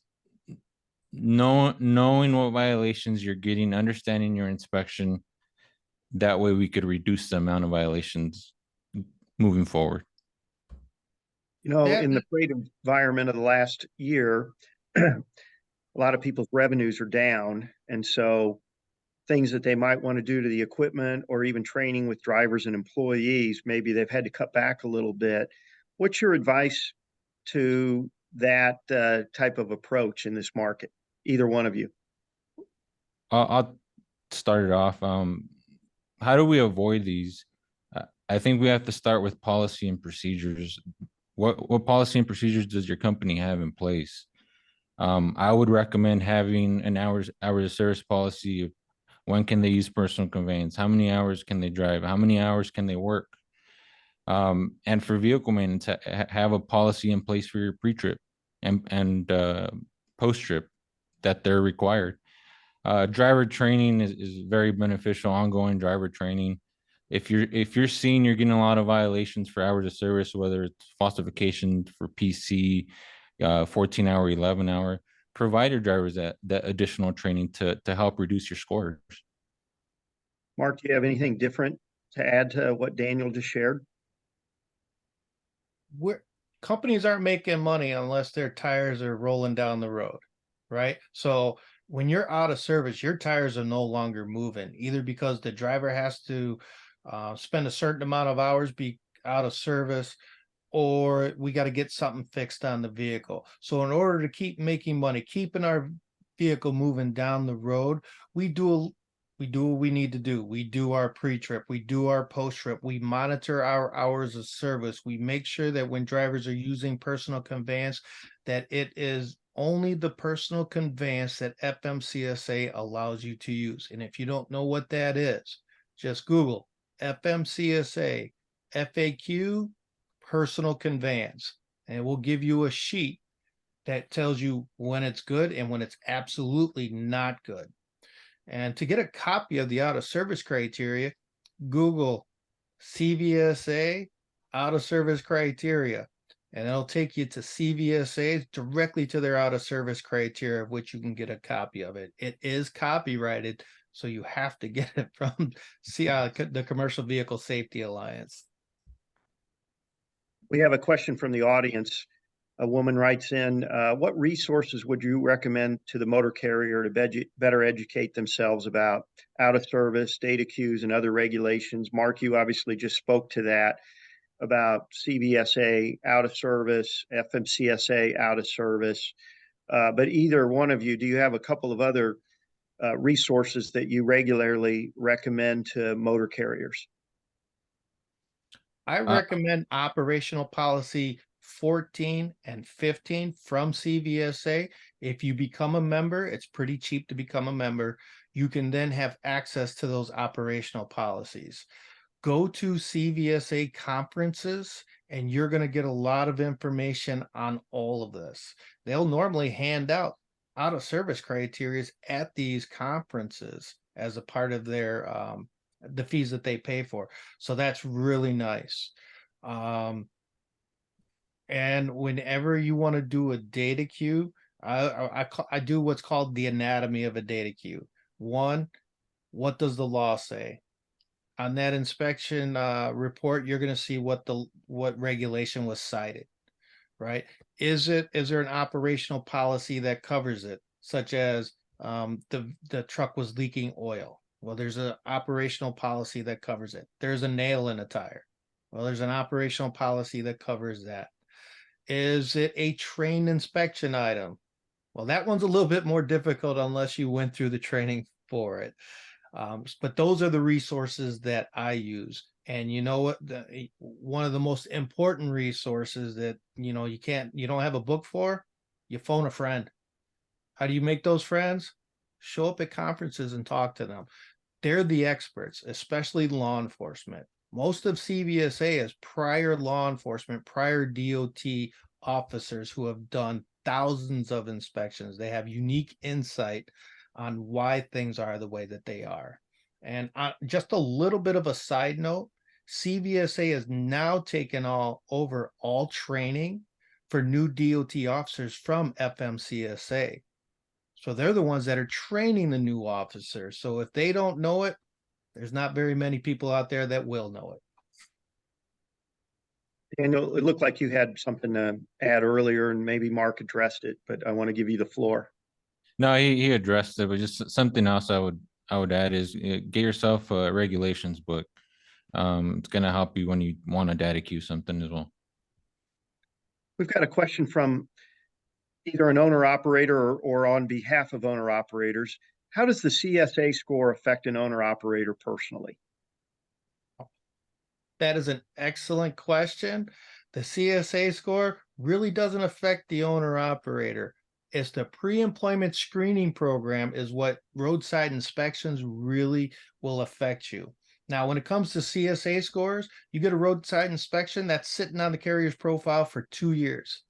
Speaker 3: knowing what violations you're getting, understanding your inspection. That way we could reduce the amount of violations moving forward.
Speaker 1: In the freight environment of the last year, a lot of people's revenues are down. And so things that they might want to do to the equipment or even training with drivers and employees, maybe they've had to cut back a little bit. What's your advice to that type of approach in this market? Either one of you.
Speaker 3: I'll start it off. How do we avoid these? I think we have to start with policy and procedures. What policy and procedures does your company have in place? I would recommend having an hours of service policy of when can they use personal conveyance, how many hours can they drive, how many hours can they work, and for vehicle maintenance, have a policy in place for your pre-trip and post-trip that they're required. Driver training is very beneficial. Ongoing driver training. If you're seeing you're getting a lot of violations for hours of service, whether it's falsification for PC, 14-hour, 11-hour, provide your drivers that additional training to help reduce your scores.
Speaker 1: Mark, do you have anything different to add to what Daniel just shared?
Speaker 2: Companies aren't making money unless their tires are rolling down the road, right? So when you're out of service, your tires are no longer moving, either because the driver has to spend a certain amount of hours out of service, or we got to get something fixed on the vehicle. So in order to keep making money, keeping our vehicle moving down the road, we do what we need to do. We do our pre-trip, we do our post-trip, we monitor our hours of service. We make sure that when drivers are using personal conveyance, that it is only the personal conveyance that FMCSA allows you to use. And if you don't know what that is, just Google FMCSA FAQ personal conveyance, and it will give you a sheet that tells you when it's good and when it's absolutely not good. And to get a copy of the out of service criteria, Google CVSA out of service criteria, and it'll take you to CVSA directly to their out of service criteria, of which you can get a copy of it. It is copyrighted, so you have to get it from the Commercial Vehicle Safety Alliance.
Speaker 1: We have a question from the audience. A woman writes in, what resources would you recommend to the motor carrier to better educate themselves about out of service, data queues, and other regulations? Mark, you obviously just spoke to that about CVSA out of service, FMCSA out of service. But either one of you, do you have a couple of other resources that you regularly recommend to motor carriers?
Speaker 2: I recommend operational policy 14 and 15 from CVSA. If you become a member, it's pretty cheap to become a member. You can then have access to those operational policies. Go to CVSA conferences, and you're going to get a lot of information on all of this. They'll normally hand out of service criteria at these conferences as a part of their the fees that they pay for. So that's really nice. And whenever you want to do a data queue, I do what's called the anatomy of a data queue. One, what does the law say? On that inspection report, you're going to see what regulation was cited, right? Is there an operational policy that covers it, such as the truck was leaking oil? Well, there's an operational policy that covers it. There's a nail in a tire. Well, there's an operational policy that covers that. Is it a train inspection item? Well, that one's a little bit more difficult unless you went through the training for it. But those are the resources that I use. And you know what? One of the most important resources that, you don't have a book for, you phone a friend. How do you make those friends? Show up at conferences and talk to them. They're the experts, especially law enforcement. Most of CVSA is prior law enforcement, prior DOT officers who have done thousands of inspections. They have unique insight on why things are the way that they are. And just a little bit of a side note, CVSA has now taken over all training for new DOT officers from FMCSA. So they're the ones that are training the new officers. So if they don't know it, there's not very many people out there that will know it.
Speaker 1: Daniel, it looked like you had something to add earlier, and maybe Mark addressed it, but I want to give you the floor.
Speaker 3: No, he addressed it, but just something else I would add is get yourself a regulations book. It's going to help you when you want to data queue something as well.
Speaker 1: We've got a question from either an owner operator or on behalf of owner operators. How does the CSA score affect an owner operator personally?
Speaker 2: That is an excellent question. The CSA score really doesn't affect the owner operator. It's the pre-employment screening program is what roadside inspections really will affect you. Now, when it comes to CSA scores, you get a roadside inspection that's sitting on the carrier's profile for 2 years.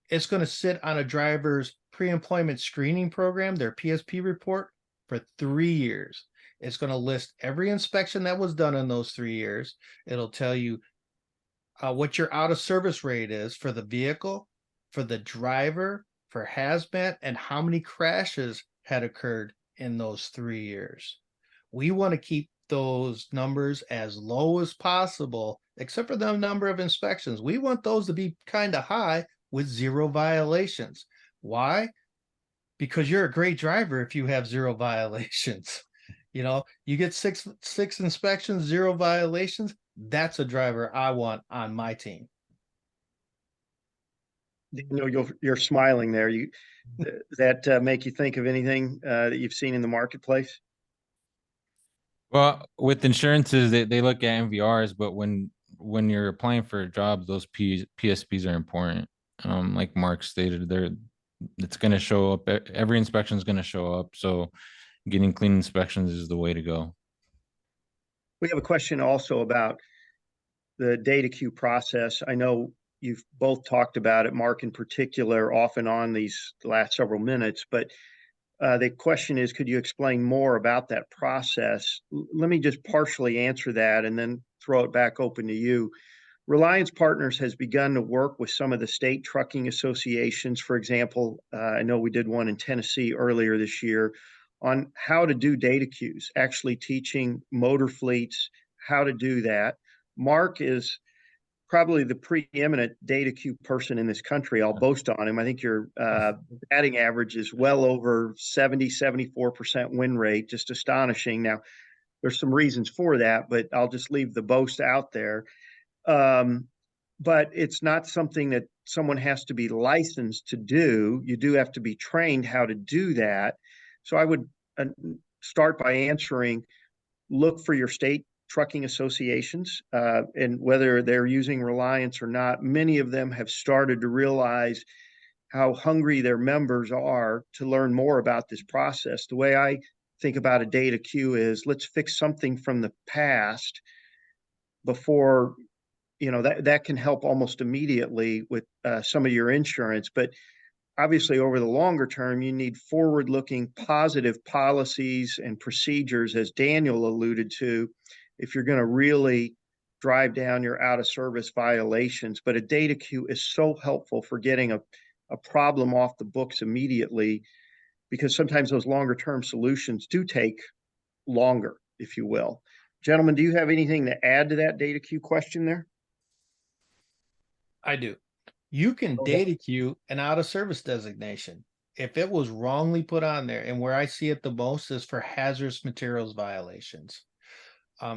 Speaker 2: It's going to sit on a driver's pre-employment screening program, their PSP report, for 3 years. It's going to list every inspection that was done in those 3 years. It'll tell you what your out of service rate is for the vehicle, for the driver, for hazmat, and how many crashes had occurred in those 3 years. We want to keep those numbers as low as possible, except for the number of inspections. We want those to be kind of high with 0 violations. Why? Because you're a great driver if you have 0 violations. You get six inspections, 0 violations. That's a driver I want on my team.
Speaker 1: You're smiling there. That make you think of anything that you've seen in the marketplace?
Speaker 3: Well, with insurances, they look at MVRs, but when you're applying for a job, those PSPs are important. Like Mark stated, it's going to show up. Every inspection is going to show up. So getting clean inspections is the way to go.
Speaker 1: We have a question also about the data queue process. I know you've both talked about it, Mark in particular, off and on these last several minutes, but the question is, could you explain more about that process? Let me just partially answer that and then throw it back open to you. Reliance Partners has begun to work with some of the state trucking associations. For example, I know we did one in Tennessee earlier this year on how to do data queues, actually teaching motor fleets how to do that. Mark is probably the preeminent data queue person in this country. I'll boast on him. I think your batting average is well over 74% win rate, just astonishing. Now, there's some reasons for that, but I'll just leave the boast out there. But it's not something that someone has to be licensed to do. You do have to be trained how to do that. So I would start by answering, look for your state trucking associations, and whether they're using Reliance or not. Many of them have started to realize how hungry their members are to learn more about this process. The way I think about a data queue is, let's fix something from the past before, that can help almost immediately with some of your insurance. But obviously, over the longer term, you need forward-looking positive policies and procedures, as Daniel alluded to, if you're going to really drive down your out-of-service violations. But a data queue is so helpful for getting a problem off the books immediately, because sometimes those longer-term solutions do take longer, if you will. Gentlemen, do you have anything to add to that data queue question there?
Speaker 2: I do. You can data queue an out of service designation. If it was wrongly put on there, and where I see it the most is for hazardous materials violations.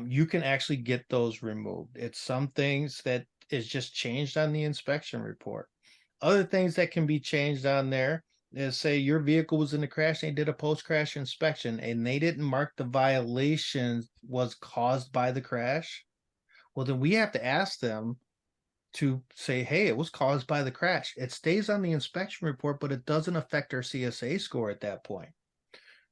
Speaker 2: You can actually get those removed. It's some things that is just changed on the inspection report. Other things that can be changed on there is, say your vehicle was in a crash, they did a post-crash inspection and they didn't mark the violation was caused by the crash. Well, then we have to ask them to say, hey, it was caused by the crash. It stays on the inspection report, but it doesn't affect our CSA score at that point.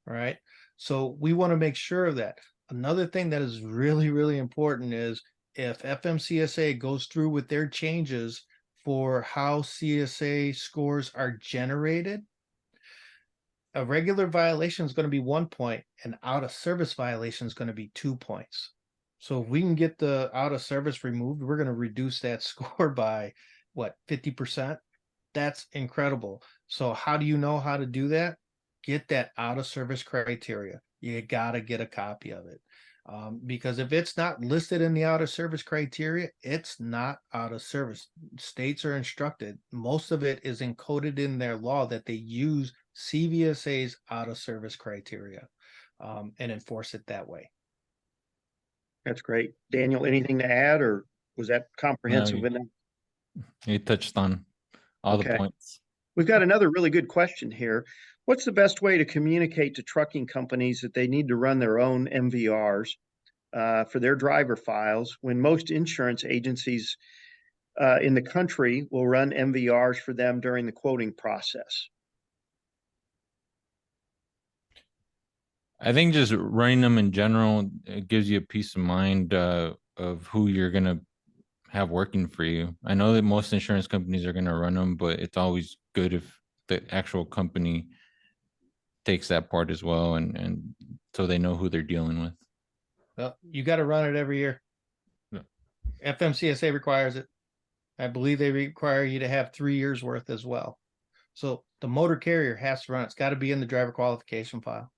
Speaker 2: All right. So we want to make sure of that. Another thing that is really, really important is, if FMCSA goes through with their changes for how CSA scores are generated, a regular violation is going to be 1 point, and out of service violation is going to be 2 points. So if we can get the out of service removed, we're going to reduce that score by what, 50%? That's incredible. So how do you know how to do that? Get that out of service criteria. You got to get a copy of it. Because if it's not listed in the out of service criteria, it's not out of service. States are instructed. Most of it is encoded in their law that they use CVSA's out of service criteria and enforce it that way.
Speaker 1: That's great. Daniel, anything to add, or was that comprehensive?
Speaker 3: No, you touched on all the points.
Speaker 1: We've got another really good question here. What's the best way to communicate to trucking companies that they need to run their own MVRs for their driver files, when most insurance agencies in the country will run MVRs for them during the quoting process?
Speaker 3: I think just running them in general, it gives you a peace of mind of who you're going to have working for you. I know that most insurance companies are going to run them, but it's always good if the actual company takes that part as well, and so they know who they're dealing with.
Speaker 2: Well, you got to run it every year.
Speaker 3: Yeah.
Speaker 2: FMCSA requires it. I believe they require you to have 3 years worth as well. So the motor carrier has to run it. It's got to be in the driver qualification file.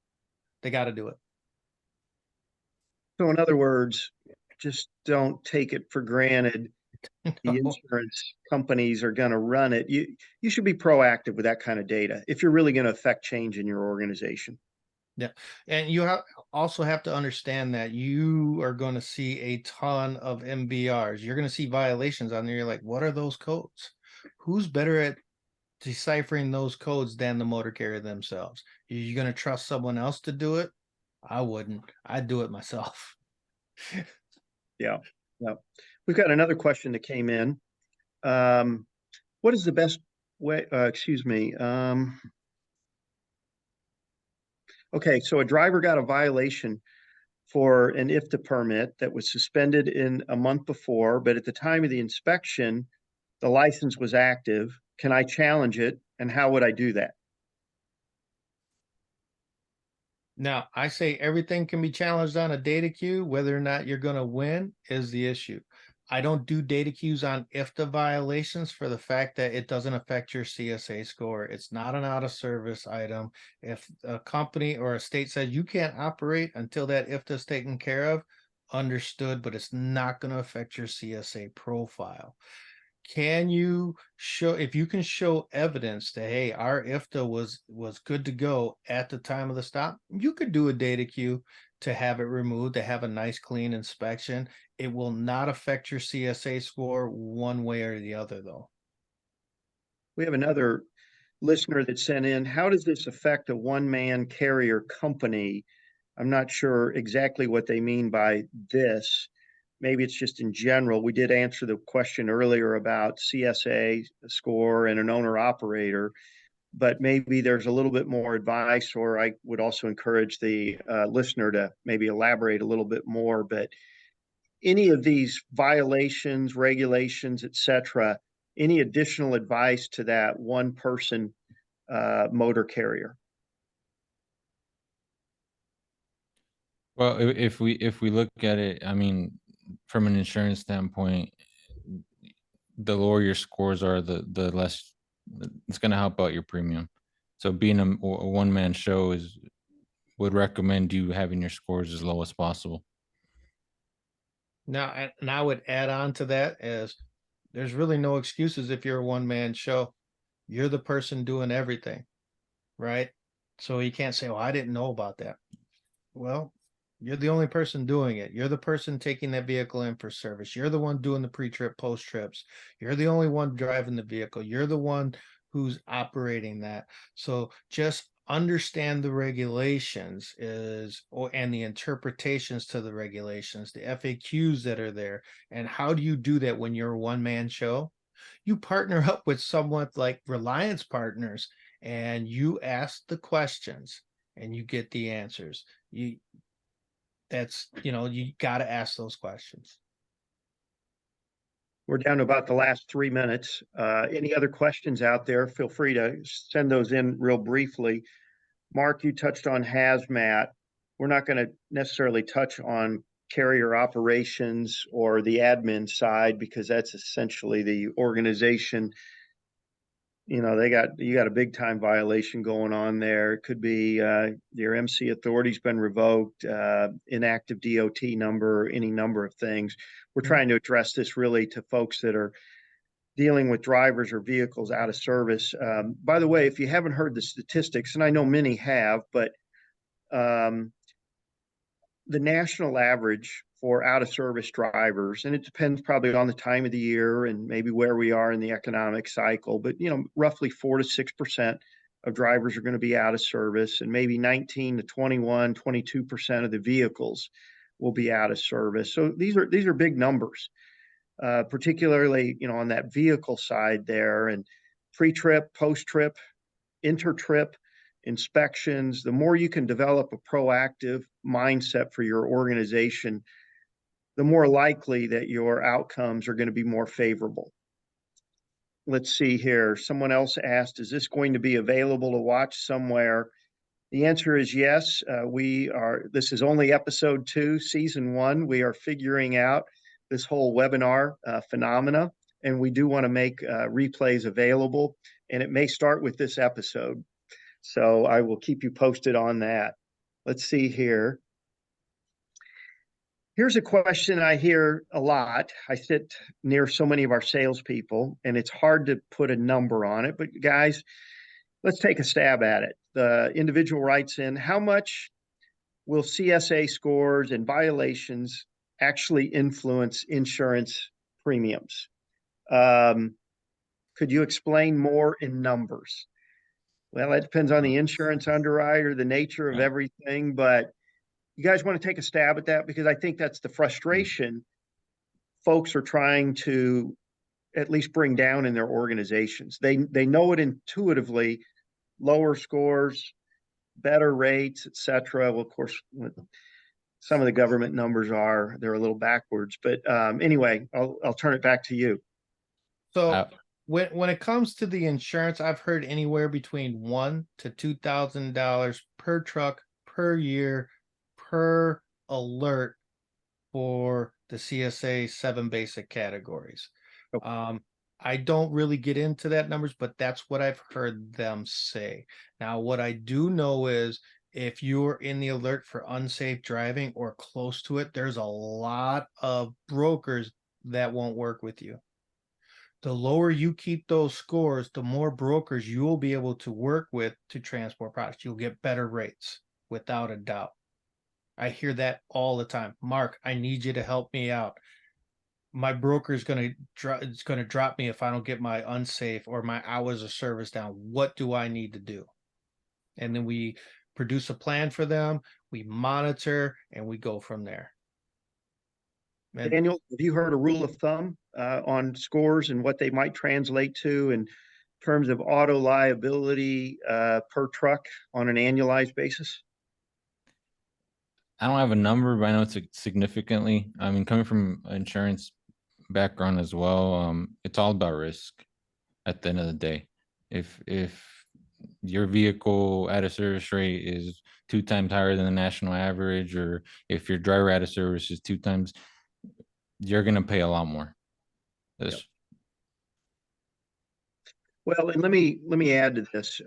Speaker 2: They got to do it.
Speaker 1: So in other words, just don't take it for granted the
Speaker 2: No.
Speaker 1: insurance companies are going to run it. You should be proactive with that kind of data if you're really going to affect change in your organization.
Speaker 2: Yeah. And you also have to understand that you are going to see a ton of MBRs. You're going to see violations on there. You're like, what are those codes? Who's better at deciphering those codes than the motor carrier themselves? Are you going to trust someone else to do it? I wouldn't. I'd do it myself.
Speaker 1: Yeah. Yeah. We've got another question that came in. What is the best way, excuse me. Okay, so a driver got a violation for an IFTA permit that was suspended in a month before, but at the time of the inspection, the license was active. Can I challenge it? And how would I do that?
Speaker 2: Now, I say everything can be challenged on a data queue. Whether or not you're going to win is the issue. I don't do data queues on IFTA violations for the fact that it doesn't affect your CSA score. It's not an out of service item. If a company or a state says you can't operate until that IFTA is taken care of, understood, but it's not going to affect your CSA profile. Can you show, if you can show evidence that, hey, our IFTA was good to go at the time of the stop, you could do a data queue to have it removed, to have a nice clean inspection. It will not affect your CSA score one way or the other, though.
Speaker 1: We have another listener that sent in, how does this affect a one-man carrier company? I'm not sure exactly what they mean by this. Maybe it's just in general. We did answer the question earlier about CSA score and an owner operator, but maybe there's a little bit more advice, or I would also encourage the listener to maybe elaborate a little bit more. But any of these violations, regulations, etc., any additional advice to that one person motor carrier?
Speaker 3: Well, if we look at it, I mean, from an insurance standpoint, the lower your scores are, the less it's going to help out your premium. So being a one man show would recommend you having your scores as low as possible.
Speaker 2: Now, and I would add on to that as there's really no excuses if you're a one-man show. You're the person doing everything, right? So you can't say, "Oh, I didn't know about that." Well, you're the only person doing it. You're the person taking that vehicle in for service. You're the one doing the pre-trip, post-trips. You're the only one driving the vehicle. You're the one who's operating that. So just understand the regulations and the interpretations to the regulations, the FAQs that are there. And how do you do that when you're a one-man show? You partner up with someone like Reliance partners, and you ask the questions and you get the answers. You got to ask those questions.
Speaker 1: We're down to about the last 3 minutes. Any other questions out there? Feel free to send those in real briefly. Mark, you touched on hazmat. We're not going to necessarily touch on carrier operations or the admin side, because that's essentially the organization. You got a big time violation going on there. It could be your MC authority's been revoked, inactive DOT number, any number of things. We're trying to address this really to folks that are dealing with drivers or vehicles out of service. By the way, if you haven't heard the statistics, and I know many have, but the national average for out of service drivers, and it depends probably on the time of the year and maybe where we are in the economic cycle, but roughly 4 to 6% of drivers are going to be out of service, and maybe 19 to 21, 22% of the vehicles will be out of service. So these are big numbers, particularly on that vehicle side there, and pre-trip, post-trip, inter-trip inspections. The more you can develop a proactive mindset for your organization, the more likely that your outcomes are going to be more favorable. Let's see here. Someone else asked, is this going to be available to watch somewhere? The answer is yes. This is only episode 2, season 1. We are figuring out this whole webinar phenomena, and we do want to make replays available, and it may start with this episode. So I will keep you posted on that. Let's see here. Here's a question I hear a lot. I sit near so many of our salespeople, and it's hard to put a number on it. But guys, let's take a stab at it. the individual writes in, how much will CSA scores and violations actually influence insurance premiums? Could you explain more in numbers? Well, that depends on the insurance underwriter, the nature of
Speaker 3: Yeah.
Speaker 1: everything, but you guys want to take a stab at that? Because I think that's the frustration folks are trying to at least bring down in their organizations. They know it intuitively, lower scores, better rates, et cetera. Well, of course, some of the government numbers they're a little backwards, but anyway, I'll turn it back to you.
Speaker 2: So
Speaker 3: Uh,
Speaker 2: when it comes to the insurance, I've heard anywhere between $1,000 to $2,000 per truck per year per alert for the CSA 7 basic categories.
Speaker 1: Okay.
Speaker 2: I don't really get into that numbers, but that's what I've heard them say. Now, what I do know is if you're in the alert for unsafe driving or close to it, there's a lot of brokers that won't work with you. The lower you keep those scores, the more brokers you will be able to work with to transport products. You'll get better rates without a doubt. I hear that all the time. Mark, I need you to help me out. My broker is going to drop me if I don't get my unsafe or my hours of service down. What do I need to do? And then we produce a plan for them, we monitor, and we go from there. And
Speaker 1: Daniel, have you heard a rule of thumb on scores and what they might translate to in terms of auto liability per truck on an annualized basis?
Speaker 3: I don't have a number, but I know it's significantly. I mean, coming from insurance background as well, it's all about risk at the end of the day. If your vehicle at a service rate is 2 times higher than the national average, or if your driver at a service is 2 times, you're gonna pay a lot more.
Speaker 1: Yep. Well, and let me add to this.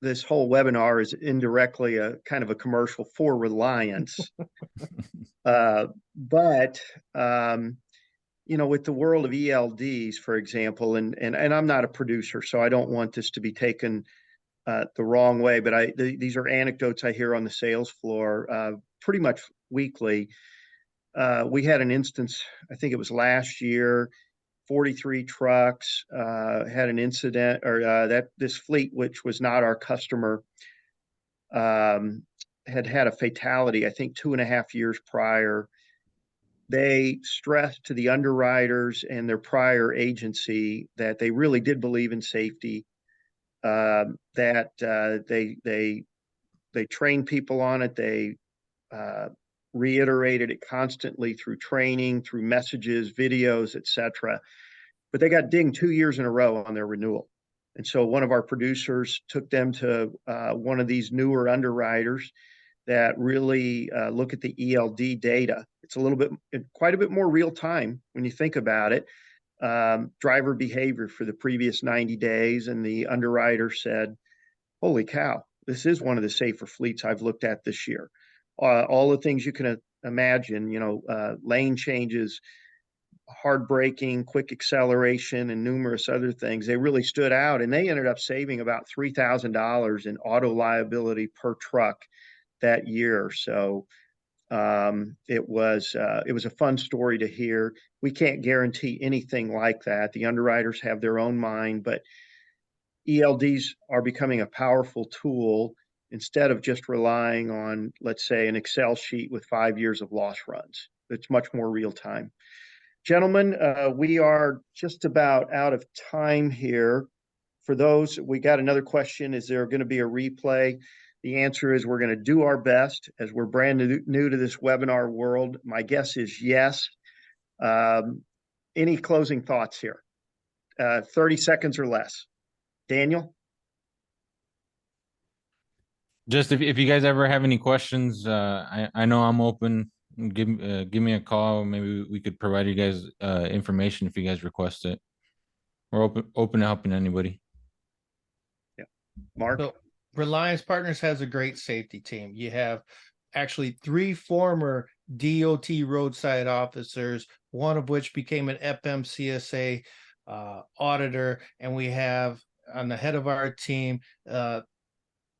Speaker 1: This whole webinar is indirectly a kind of a commercial for Reliance. But with the world of ELDs, for example, and I'm not a producer, so I don't want this to be taken the wrong way, but these are anecdotes I hear on the sales floor pretty much weekly. We had an instance, I think it was last year, 43 trucks had an incident, or that this fleet, which was not our customer, had a fatality, I think 2.5 years prior. They stressed to the underwriters and their prior agency that they really did believe in safety, that they trained people on it. They reiterated it constantly through training, through messages, videos, etc. But they got dinged 2 years in a row on their renewal. And so one of our producers took them to one of these newer underwriters that really look at the ELD data. It's quite a bit more real time when you think about it. Driver behavior for the previous 90 days. And the underwriter said, holy cow, this is one of the safer fleets I've looked at this year. All the things you can imagine, lane changes, hard braking, quick acceleration, and numerous other things. They really stood out, and they ended up saving about $3,000 in auto liability per truck that year. So it was a fun story to hear. We can't guarantee anything like that. The underwriters have their own mind, but ELDs are becoming a powerful tool instead of just relying on, let's say, an Excel sheet with 5 years of loss runs. It's much more real time. Gentlemen, we are just about out of time here. For those, we got another question. Is there going to be a replay? The answer is we're going to do our best, as we're brand new to this webinar world. My guess is yes. Any closing thoughts here? 30 seconds or less. Daniel?
Speaker 3: Just if you guys ever have any questions, I know I'm open. Give me a call. Maybe we could provide you guys information if you guys request it. We're open to helping anybody.
Speaker 1: Yeah. Mark?
Speaker 2: So Reliance Partners has a great safety team. You have actually 3 former DOT roadside officers, one of which became an FMCSA auditor, and we have on the head of our team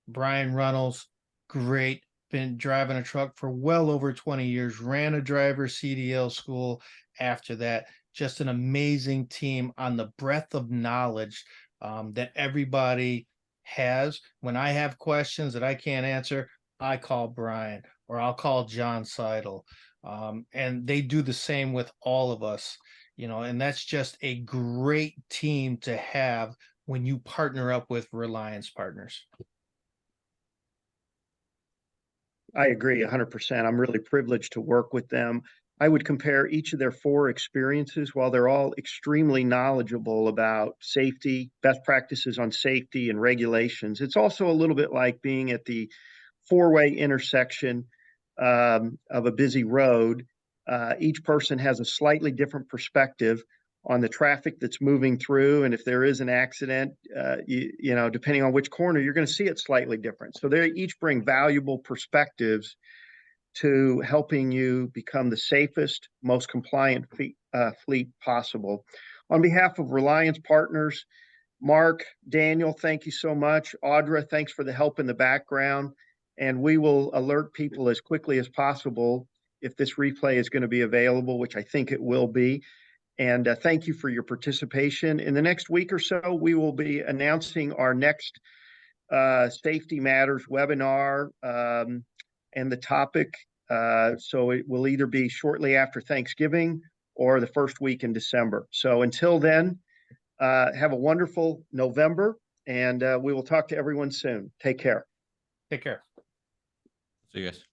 Speaker 2: Brian Runnels, great. Been driving a truck for well over 20 years, ran a driver CDL school after that. Just an amazing team on the breadth of knowledge that everybody has. When I have questions that I can't answer, I call Brian or I'll call John Seidel. And they do the same with all of us, and that's just a great team to have when you partner up with Reliance partners.
Speaker 1: I agree 100%. I'm really privileged to work with them. I would compare each of their 4 experiences. While they're all extremely knowledgeable about safety, best practices on safety and regulations, it's also a little bit like being at the 4-way intersection of a busy road. Each person has a slightly different perspective on the traffic that's moving through. And if there is an accident, depending on which corner, you're going to see it slightly different. So they each bring valuable perspectives to helping you become the safest, most compliant fleet possible. On behalf of Reliance Partners, Mark, Daniel, thank you so much. Audra, thanks for the help in the background. And we will alert people as quickly as possible if this replay is going to be available, which I think it will be. And thank you for your participation. In the next week or so, we will be announcing our next Safety Matters webinar and the topic. So it will either be shortly after Thanksgiving or the first week in December. So until then, have a wonderful November, and we will talk to everyone soon. Take care.
Speaker 2: Take care.
Speaker 3: See you guys.